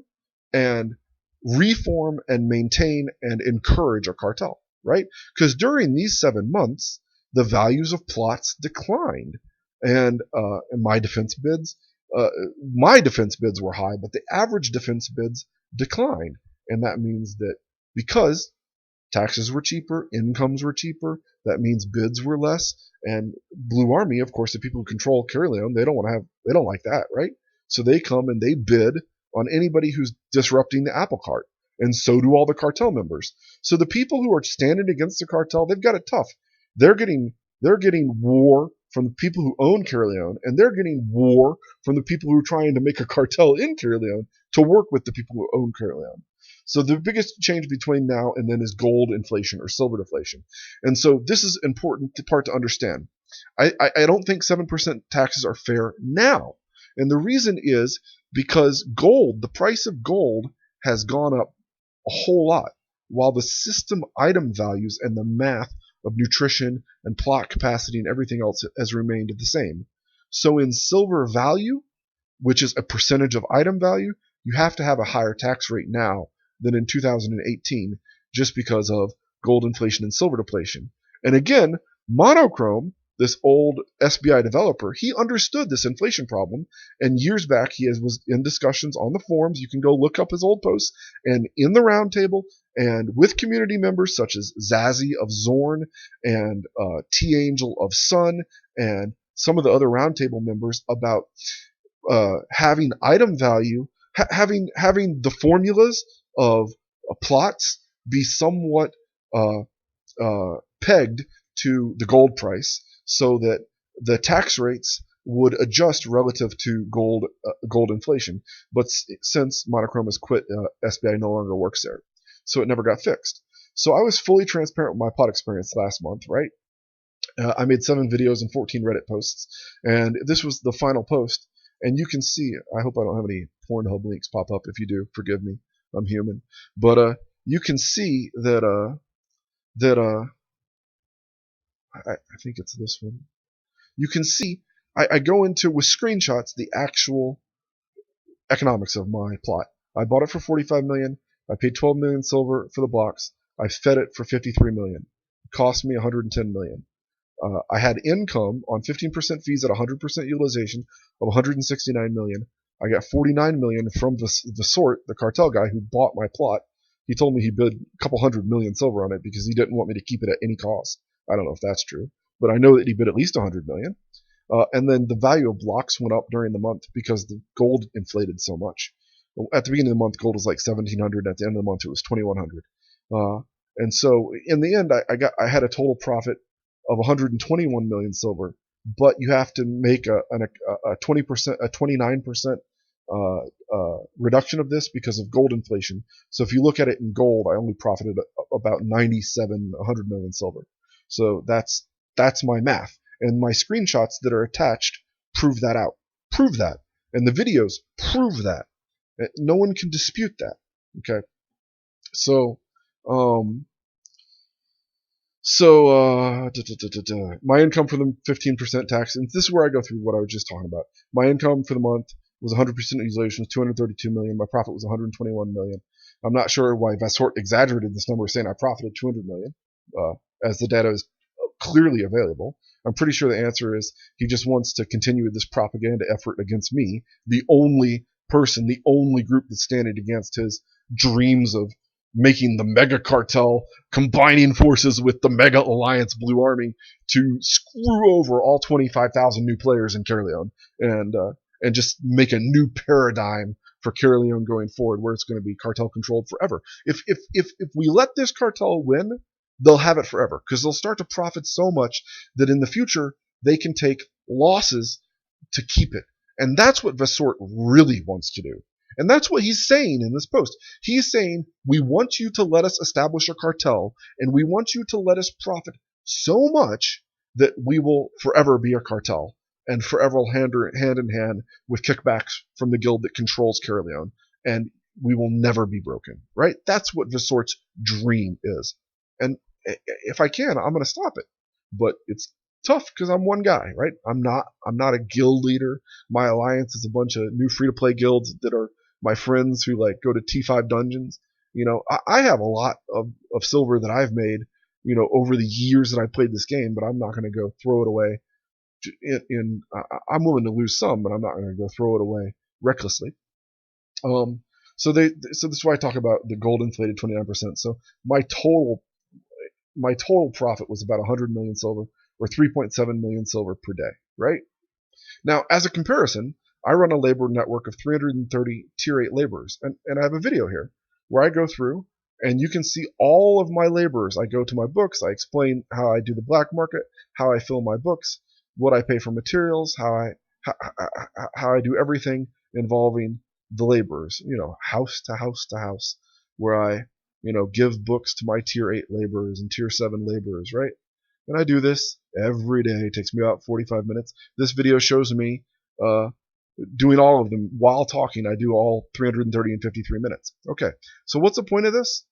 and reform and maintain and encourage a cartel, right? Because during these 7 months, the values of plots declined, and my defense bids were high, but the average defense bids declined, and that means that because taxes were cheaper, incomes were cheaper, that means bids were less, and Blue Army, of course, the people who control Caerleon, they don't like that, right? So they come and they bid on anybody who's disrupting the apple cart, and so do all the cartel members. So the people who are standing against the cartel, they've got it tough. They're getting war from the people who own Caerleon, and they're getting war from the people who are trying to make a cartel in Caerleon to work with the people who own Caerleon. So the biggest change between now and then is gold inflation or silver deflation. And so this is important part to understand. I don't think 7% taxes are fair now. And the reason is because gold, the price of gold has gone up a whole lot, while the system item values and the math of nutrition and plot capacity and everything else has remained the same. So in silver value, which is a percentage of item value, you have to have a higher tax rate now than in 2018 just because of gold inflation and silver deflation. And again, Monochrome, this old SBI developer, he understood this inflation problem, and years back he was in discussions on the forums. You can go look up his old posts, and in the roundtable and with community members such as Zazie of Zorn and T-Angel of Sun and some of the other roundtable members about having item value, having the formulas of plots be somewhat pegged to the gold price, so that the tax rates would adjust relative to gold inflation. But since Monochrome has quit, SBI no longer works there, so it never got fixed. So I was fully transparent with my plot experience last month, right? I made 7 videos and 14 Reddit posts, and this was the final post. And you can see, I hope I don't have any Pornhub links pop up. If you do, forgive me, I'm human. But you can see that I think it's this one. You can see I go into with screenshots the actual economics of my plot. I bought it for 45 million. I paid 12 million silver for the box. I fed it for 53 million. It cost me 110 million. I had income on 15% fees at 100% utilization of 169 million. I got 49 million from Vasort, the cartel guy who bought my plot. He told me he bid a couple hundred million silver on it because he didn't want me to keep it at any cost. I don't know if that's true, but I know that he bid at least 100 million. And then the value of blocks went up during the month because the gold inflated so much. At the beginning of the month, gold was like 1,700. At the end of the month, it was 2,100. And so in the end, I had a total profit of 121 million silver, but you have to make a 20%, a 29% reduction of this because of gold inflation. So if you look at it in gold, I only profited about 100 million silver. So that's my math, and my screenshots that are attached prove that out. Prove that, and the videos prove that. No one can dispute that. Okay, so my income for the 15% tax, and this is where I go through what I was just talking about. My income for the month was 100% utilization, was 232 million. My profit was 121 million. I'm not sure why Vasort exaggerated this number, saying I profited 200 million, as the data is clearly available. I'm pretty sure the answer is he just wants to continue this propaganda effort against me, the only person, the only group that's standing against his dreams of making the mega cartel, combining forces with the mega alliance Blue Army to screw over all 25,000 new players in Caerleon and just make a new paradigm for Caerleon going forward, where it's going to be cartel controlled forever. If we let this cartel win, they'll have it forever, because they'll start to profit so much that in the future they can take losses to keep it. And that's what Vasort really wants to do. And that's what he's saying in this post. He's saying, we want you to let us establish a cartel, and we want you to let us profit so much that we will forever be a cartel, and forever hand in hand with kickbacks from the guild that controls Caerleon, and we will never be broken, right? That's what Vasort's dream is. And if I can, I'm going to stop it. But it's tough because I'm one guy, right? I'm not a guild leader. My alliance is a bunch of new free-to-play guilds that are my friends who like go to T5 dungeons. You know, I have a lot of silver that I've made, you know, over the years that I played this game, but I'm not going to go throw it away. I'm willing to lose some, but I'm not going to go throw it away recklessly. So this is why I talk about the gold inflated 29%. So my total profit was about 100 million silver, or 3.7 million silver per day, right? Now, as a comparison, I run a labor network of 330 tier 8 laborers, and I have a video here where I go through, and you can see all of my laborers. I go to my books, I explain how I do the black market, how I fill my books, what I pay for materials, how I do everything involving the laborers, you know, house to house to house, where I, you know, give books to my tier 8 laborers and tier 7 laborers, right? And I do this every day. It takes me about 45 minutes. This video shows me doing all of them while talking. I do all 330 in 53 minutes. Okay, so what's the point of this?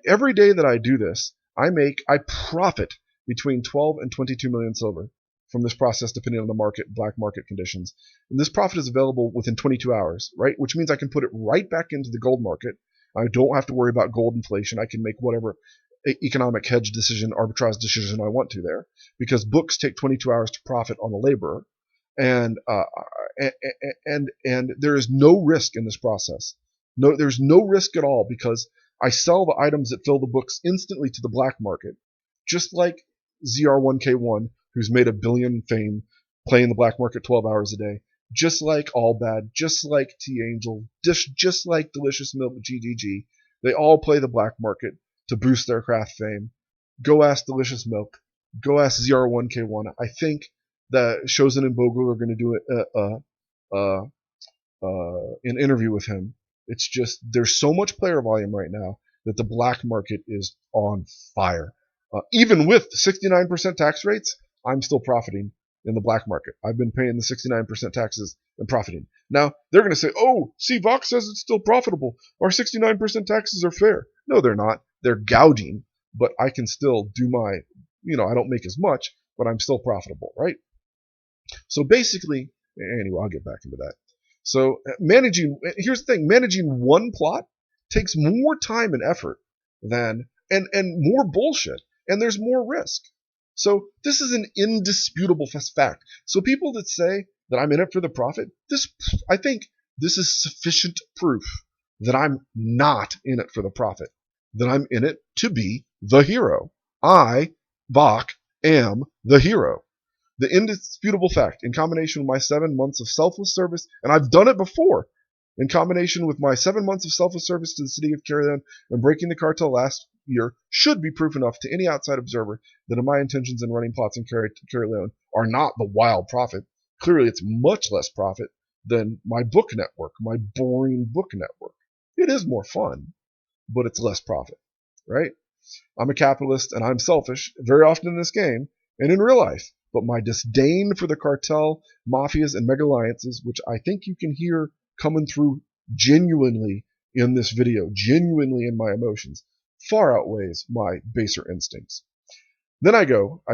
Every day that I do this, I profit between 12 and 22 million silver from this process, depending on the black market conditions. And this profit is available within 22 hours, right? Which means I can put it right back into the gold market. I don't have to worry about gold inflation. I can make whatever economic hedge decision, arbitrage decision I want to there, because books take 22 hours to profit on the laborer, and there is no risk in this process. No, there's no risk at all, because I sell the items that fill the books instantly to the black market, just like ZR1K1, who's made a billion fame playing the black market 12 hours a day, just like Allbad, just like T-Angel, just like Delicious Milk GGG. They all play the black market to boost their craft fame. Go ask Delicious Milk. Go ask ZR1K1. I think that Shozen and Bogle are going to do an interview with him. It's just, there's so much player volume right now that the black market is on fire. Even with 69% tax rates, I'm still profiting in the black market. I've been paying the 69% taxes and profiting. Now, they're going to say, oh, see, VOC says it's still profitable. Our 69% taxes are fair. No, they're not. They're gouging, but I can still do my, you know, I don't make as much, but I'm still profitable, right? So basically, anyway, I'll get back into that. So here's the thing, managing one plot takes more time and effort than, and more bullshit, and there's more risk. So this is an indisputable fact. So people that say that I'm in it for the profit, I think this is sufficient proof that I'm not in it for the profit, that I'm in it to be the hero. I, VOC, am the hero. The indisputable fact, in combination with my 7 months of selfless service, and I've done it before, in combination with my 7 months of selfless service to the city of Caerleon and breaking the cartel last year, should be proof enough to any outside observer that my intentions in running plots in Caerleon are not the wild profit. Clearly, it's much less profit than my book network, my boring book network. It is more fun, but it's less profit, right? I'm a capitalist and I'm selfish very often in this game and in real life. But my disdain for the cartel, mafias, and mega alliances, which I think you can hear coming through genuinely in this video, genuinely in my emotions, far outweighs my baser instincts. Then I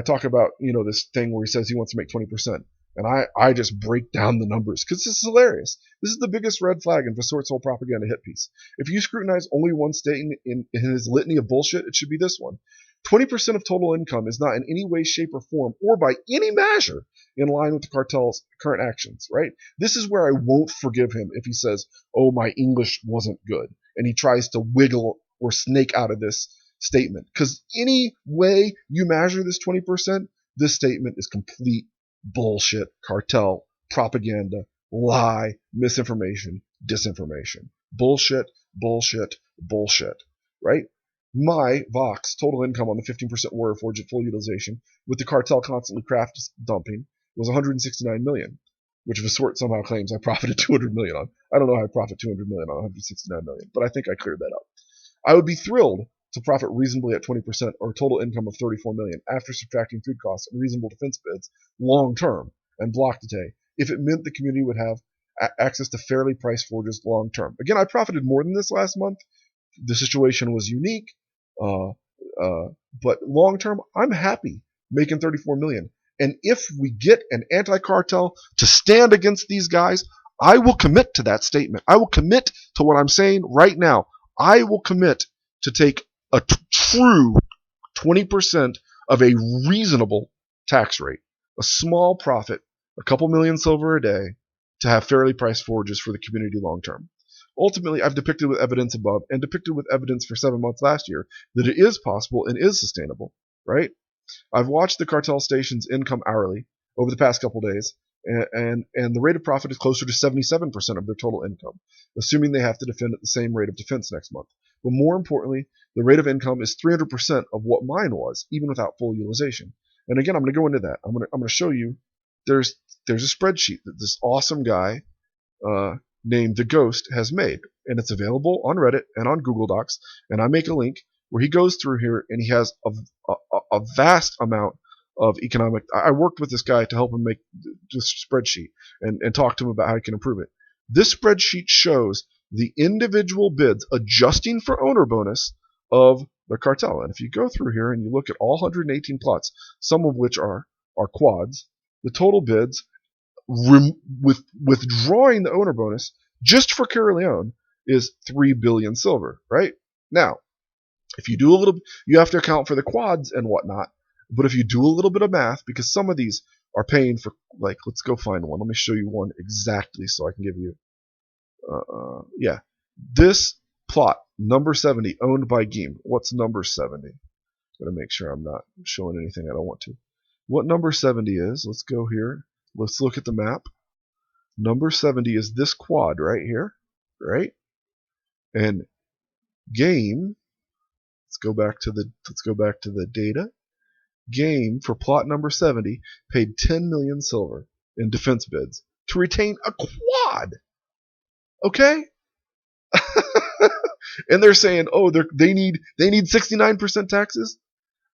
talk about, you know, this thing where he says he wants to make 20%. And I just break down the numbers because this is hilarious. This is the biggest red flag in Vasort's whole propaganda hit piece. If you scrutinize only one statement in his litany of bullshit, it should be this one. 20% of total income is not in any way, shape, or form, or by any measure, in line with the cartel's current actions, right? This is where I won't forgive him if he says, oh, my English wasn't good, and he tries to wiggle or snake out of this statement. Because any way you measure this 20%, this statement is complete bullshit, cartel, propaganda, lie, misinformation, disinformation. Bullshit, bullshit, bullshit, right? My VOC's total income on the 15% Warrior Forge at full utilization, with the cartel constantly craft dumping, was 169 million, which Vasort somehow claims I profited 200 million on. I don't know how I profit 200 million on 169 million, but I think I cleared that up. I would be thrilled to profit reasonably at 20% or total income of 34 million after subtracting food costs and reasonable defense bids long term and block decay if it meant the community would have access to fairly priced forges long term. Again, I profited more than this last month. The situation was unique, but long term, I'm happy making 34 million. And if we get an anti-cartel to stand against these guys, I will commit to that statement. I will commit to what I'm saying right now. I will commit to take a true 20% of a reasonable tax rate, a small profit, a couple million silver a day, to have fairly priced forges for the community long term. Ultimately, I've depicted with evidence above and depicted with evidence for 7 months last year that it is possible and is sustainable, right? I've watched the cartel station's income hourly over the past couple days, and the rate of profit is closer to 77% of their total income, assuming they have to defend at the same rate of defense next month. But more importantly, the rate of income is 300% of what mine was, even without full utilization. And again, I'm going to go into that. I'm going to show you. There's a spreadsheet that this awesome guy named The Ghost has made, and it's available on Reddit and on Google Docs. And I make a link where he goes through here, and he has a vast amount of economic. I worked with this guy to help him make this spreadsheet and talk to him about how he can improve it. This spreadsheet shows the individual bids adjusting for owner bonus of the cartel. And if you go through here and you look at all 118 plots, some of which are quads, the total bids with withdrawing the owner bonus just for Caerleon is 3 billion silver, right? Now, if you do a little, you have to account for the quads and whatnot, but if you do a little bit of math, because some of these are paying for, like, let's go find one. Let me show you one exactly so I can give you, yeah. This plot, number 70, owned by Geem. What's number 70? I'm going to make sure I'm not showing anything I don't want to. What number 70 is, let's go here. Let's look at the map. Number 70 is this quad right here, right? And Game, let's go back to the data. Game for plot number 70 paid 10 million silver in defense bids to retain a quad. Okay? And they're saying, oh, they need 69% taxes.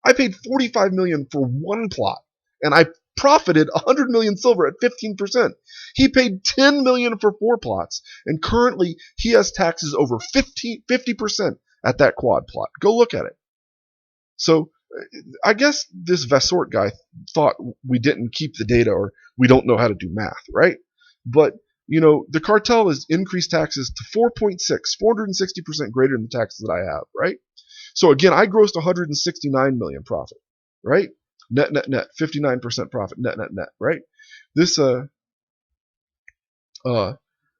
I paid 45 million for one plot, and I profited 100 million silver at 15%. He paid 10 million for 4 plots, and currently he has taxes over 50% at that quad plot. Go look at it. So I guess this Vasort guy thought we didn't keep the data or we don't know how to do math, right? But you know, the cartel has increased taxes to 460% greater than the taxes that I have, right? So again, I grossed 169 million profit, right? Net, 59% profit, net, right? This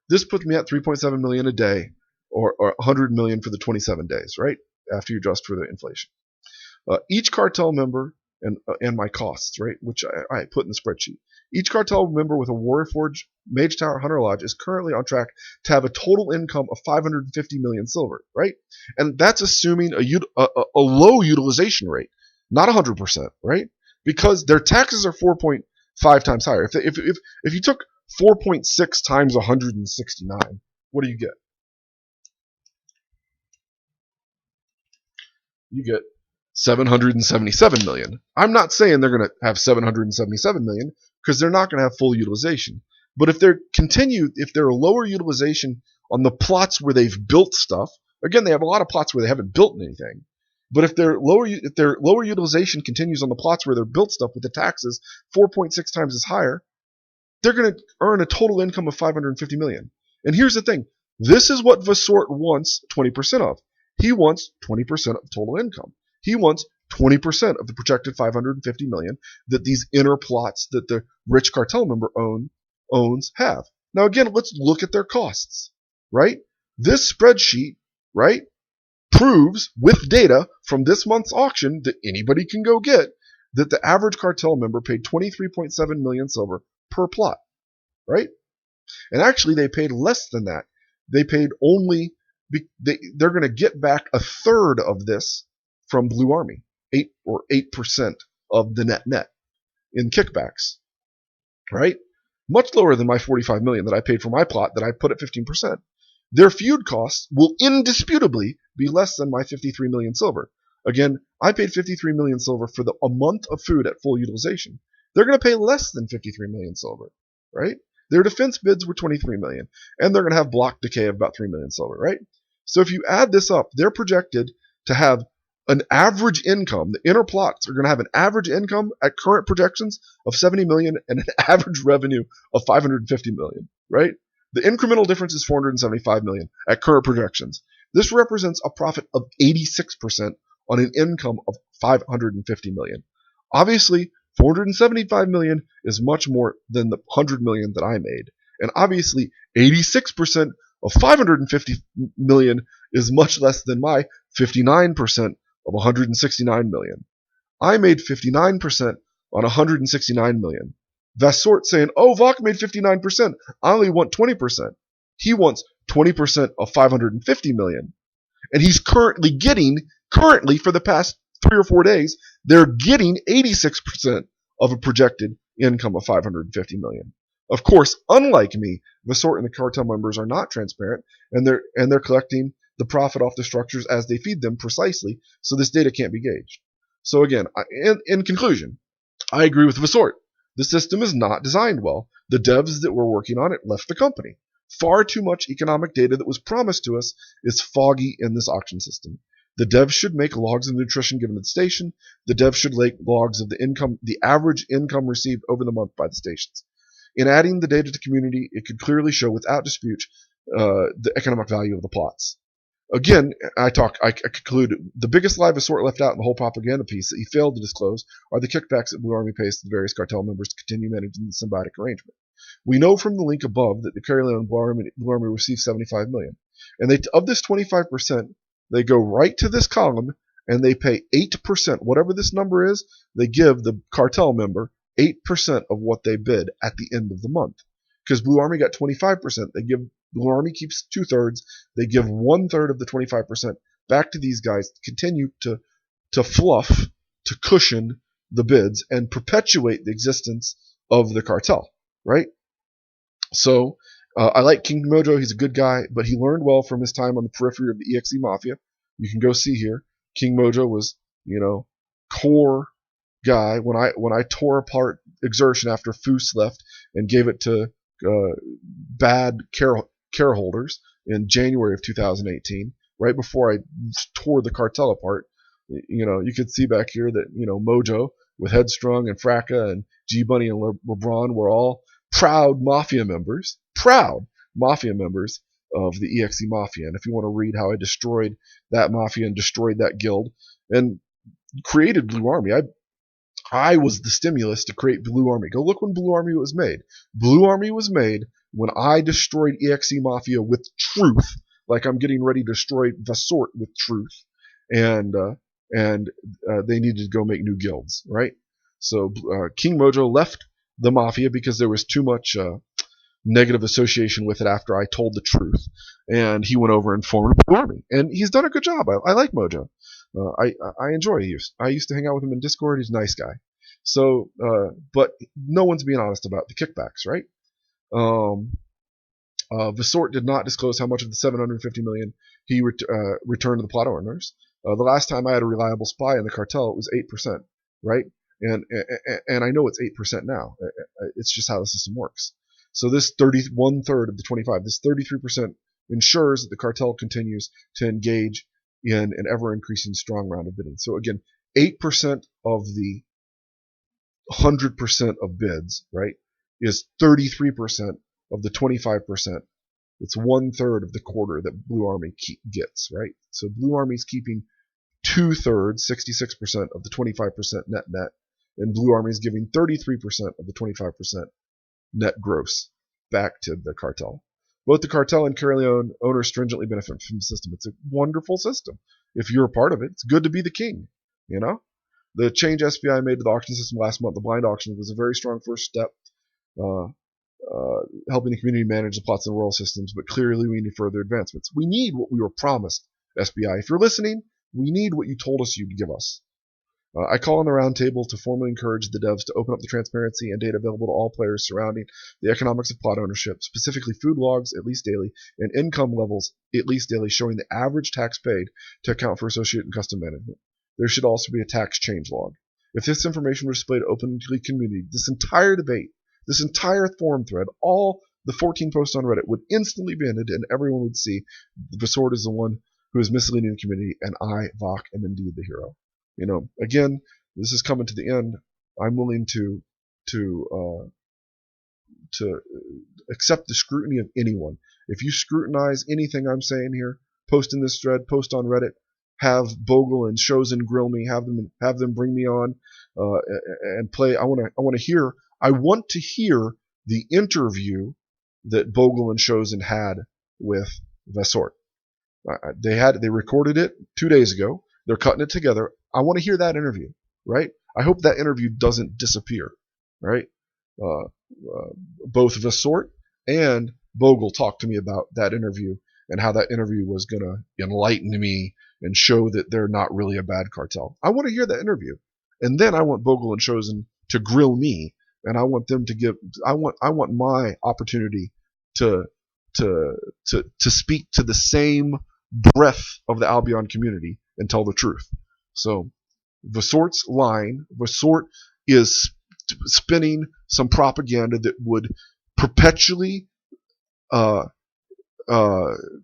this puts me at 3.7 million a day, or 100 million for the 27 days, right? After you adjust for the inflation. Each cartel member and my costs, right, which I put in the spreadsheet. Each cartel member with a Warrior Forge, Mage Tower, Hunter Lodge is currently on track to have a total income of 550 million silver, right? And that's assuming a low utilization rate, not 100%, right? Because their taxes are 4.5 times higher. If you took 4.6 times 169, what do you get? You get 777 million. I'm not saying they're going to have 777 million because they're not going to have full utilization. But if they're lower utilization on the plots where they've built stuff, again, they have a lot of plots where they haven't built anything. But if their lower utilization continues on the plots where they're built stuff with the taxes 4.6 times as higher, they're going to earn a total income of 550 million. And here's the thing. This is what Vasort wants 20% of. He wants 20% of total income. He wants 20% of the projected 550 million that these inner plots that the rich cartel member owns have. Now again, let's look at their costs, right? This spreadsheet, right, proves with data from this month's auction that anybody can go get that the average cartel member paid 23.7 million silver per plot, right? And actually, they paid less than that. They paid only, they're going to get back a third of this from Blue Army, 8% of the net in kickbacks, right? Much lower than my 45 million that I paid for my plot that I put at 15%. Their feud costs will indisputably be less than my 53 million silver. Again, I paid 53 million silver for a month of food at full utilization. They're going to pay less than 53 million silver, right? Their defense bids were 23 million, and they're going to have block decay of about 3 million silver, right? So if you add this up, they're projected to have an average income. The inner plots are going to have an average income at current projections of 70 million and an average revenue of 550 million, right? The incremental difference is 475 million at current projections. This represents a profit of 86% on an income of 550 million. Obviously, 475 million is much more than the 100 million that I made. And obviously, 86% of 550 million is much less than my 59% of 169 million. I made 59% on 169 million. Vasort saying, oh, VOC made 59%. I only want 20%. He wants 20% of 550 million. And he's currently for the past 3 or 4 days, they're getting 86% of a projected income of 550 million. Of course, unlike me, Vasort and the cartel members are not transparent, and they're collecting the profit off the structures as they feed them precisely, so this data can't be gauged. So again, in conclusion, I agree with Vasort. The system is not designed well. The devs that were working on it left the company. Far too much economic data that was promised to us is foggy in this auction system. The devs should make logs of nutrition given to the station. The devs should make logs of the average income received over the month by the stations. In adding the data to community, it could clearly show without dispute the economic value of the plots. Again, I conclude the biggest lie Vasort left out in the whole propaganda piece that he failed to disclose are the kickbacks that Blue Army pays to the various cartel members to continue managing the symbiotic arrangement. We know from the link above that the Caerleon Blue Army received 75 million. And of this 25%, they go right to this column and they pay 8%. Whatever this number is, they give the cartel member 8% of what they bid at the end of the month. Because Blue Army got 25%, Blue Army keeps 2/3. They give 1/3 of the 25% back to these guys to continue to fluff, to cushion the bids and perpetuate the existence of the cartel, right? So I like King Mojo. He's a good guy, but he learned well from his time on the periphery of the EXE Mafia. You can go see here. King Mojo was, core guy when I tore apart Exertion after Foos left and gave it to bad care holders in January of 2018, right before I tore the cartel apart. You could see back here that Mojo with Headstrong and Fracka and G Bunny and LeBron were all proud mafia members of the EXE Mafia. And if you want to read how I destroyed that mafia and destroyed that guild and created Blue Army, I was the stimulus to create Blue Army. Go look when Blue Army was made. Blue Army was made when I destroyed EXE Mafia with truth, like I'm getting ready to destroy Vasort with truth, and they needed to go make new guilds, right? So King Mojo left the Mafia because there was too much negative association with it after I told the truth, and he went over and formed Blue Army, and he's done a good job. I like Mojo. I enjoy I used to hang out with him in Discord. He's a nice guy. So, but no one's being honest about the kickbacks, right? Vasort did not disclose how much of the 750 million he returned to the plot owners. The last time I had a reliable spy in the cartel, it was 8%, right? And I know it's 8% now. It's just how the system works. So this 1/3 of the 25, this 33% ensures that the cartel continues to engage in an ever-increasing strong round of bidding. So again, 8% of the 100% of bids, right, is 33% of the 25%. It's 1/3 of the quarter that Blue Army gets, right? So Blue Army's keeping 2/3, 66% of the 25% net, and Blue Army's giving 33% of the 25% net gross back to the cartel. Both the cartel and Caerleon owners stringently benefit from the system. It's a wonderful system. if you're a part of it. It's good to be the king, you know? The change SBI made to the auction system last month, the blind auction, was a very strong first step, helping the community manage the plots and royal systems, but clearly we need further advancements. We need what we were promised, SBI. If you're listening, we need what you told us you'd give us. I call on the roundtable to formally encourage the devs to open up the transparency and data available to all players surrounding the economics of plot ownership, specifically food logs, at least daily, and income levels, at least daily, showing the average tax paid to account for associate and custom management. There should also be a tax change log. If this information were displayed openly to the community, this entire debate, this entire forum thread, all the 14 posts on Reddit would instantly be ended, and everyone would see Vasort is the one who is misleading the community, and I, VOC, am indeed the hero. You know, again, this is coming to the end. I'm willing to accept the scrutiny of anyone. If you scrutinize anything I'm saying here, post in this thread, post on Reddit, have Bogle and Chosen grill me, have them bring me on and play. I want to hear the interview that Bogle and Chosen had with Vasort. They recorded it 2 days ago. They're cutting it together. I want to hear that interview, right? I hope that interview doesn't disappear, right? Both Vasort and Bogle talked to me about that interview and how that interview was going to enlighten me and show that they're not really a bad cartel. I want to hear that interview. And then I want Bogle and Chosen to grill me, and I want them to give, I want my opportunity to speak to the same breadth of the Albion community and tell the truth. So Vasort's line, Vasort is spinning some propaganda that would perpetually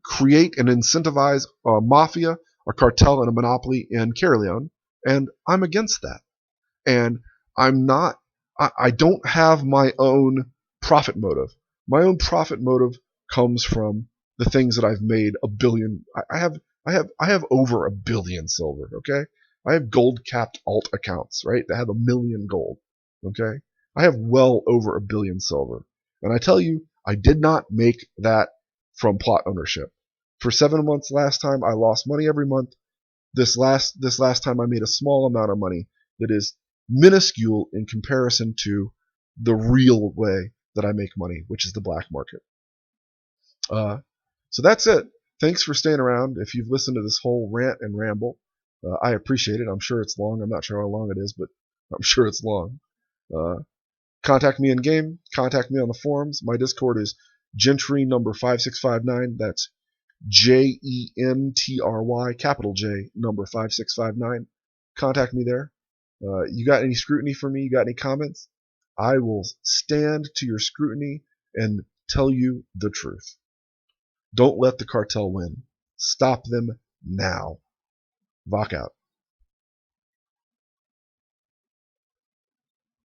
create and incentivize a mafia, a cartel, and a monopoly in Caerleon, and I'm against that. And I don't have my own profit motive. My own profit motive comes from the things that I've made a billion. I have over a billion silver, okay? I have gold-capped alt accounts, right, that have 1 million gold, okay? I have well over 1 billion silver. And I tell you, I did not make that from plot ownership. For 7 months last time, I lost money every month. This last time, I made a small amount of money that is minuscule in comparison to the real way that I make money, which is the black market. So that's it. Thanks for staying around. If you've listened to this whole rant and ramble, I appreciate it. I'm sure it's long. I'm not sure how long it is, but I'm sure it's long. Contact me in game. Contact me on the forums. My Discord is Gentry number 5659. That's JENTRY, capital J, number 5659. Contact me there. You got any scrutiny for me? You got any comments? I will stand to your scrutiny and tell you the truth. Don't let the cartel win. Stop them now. VOC out.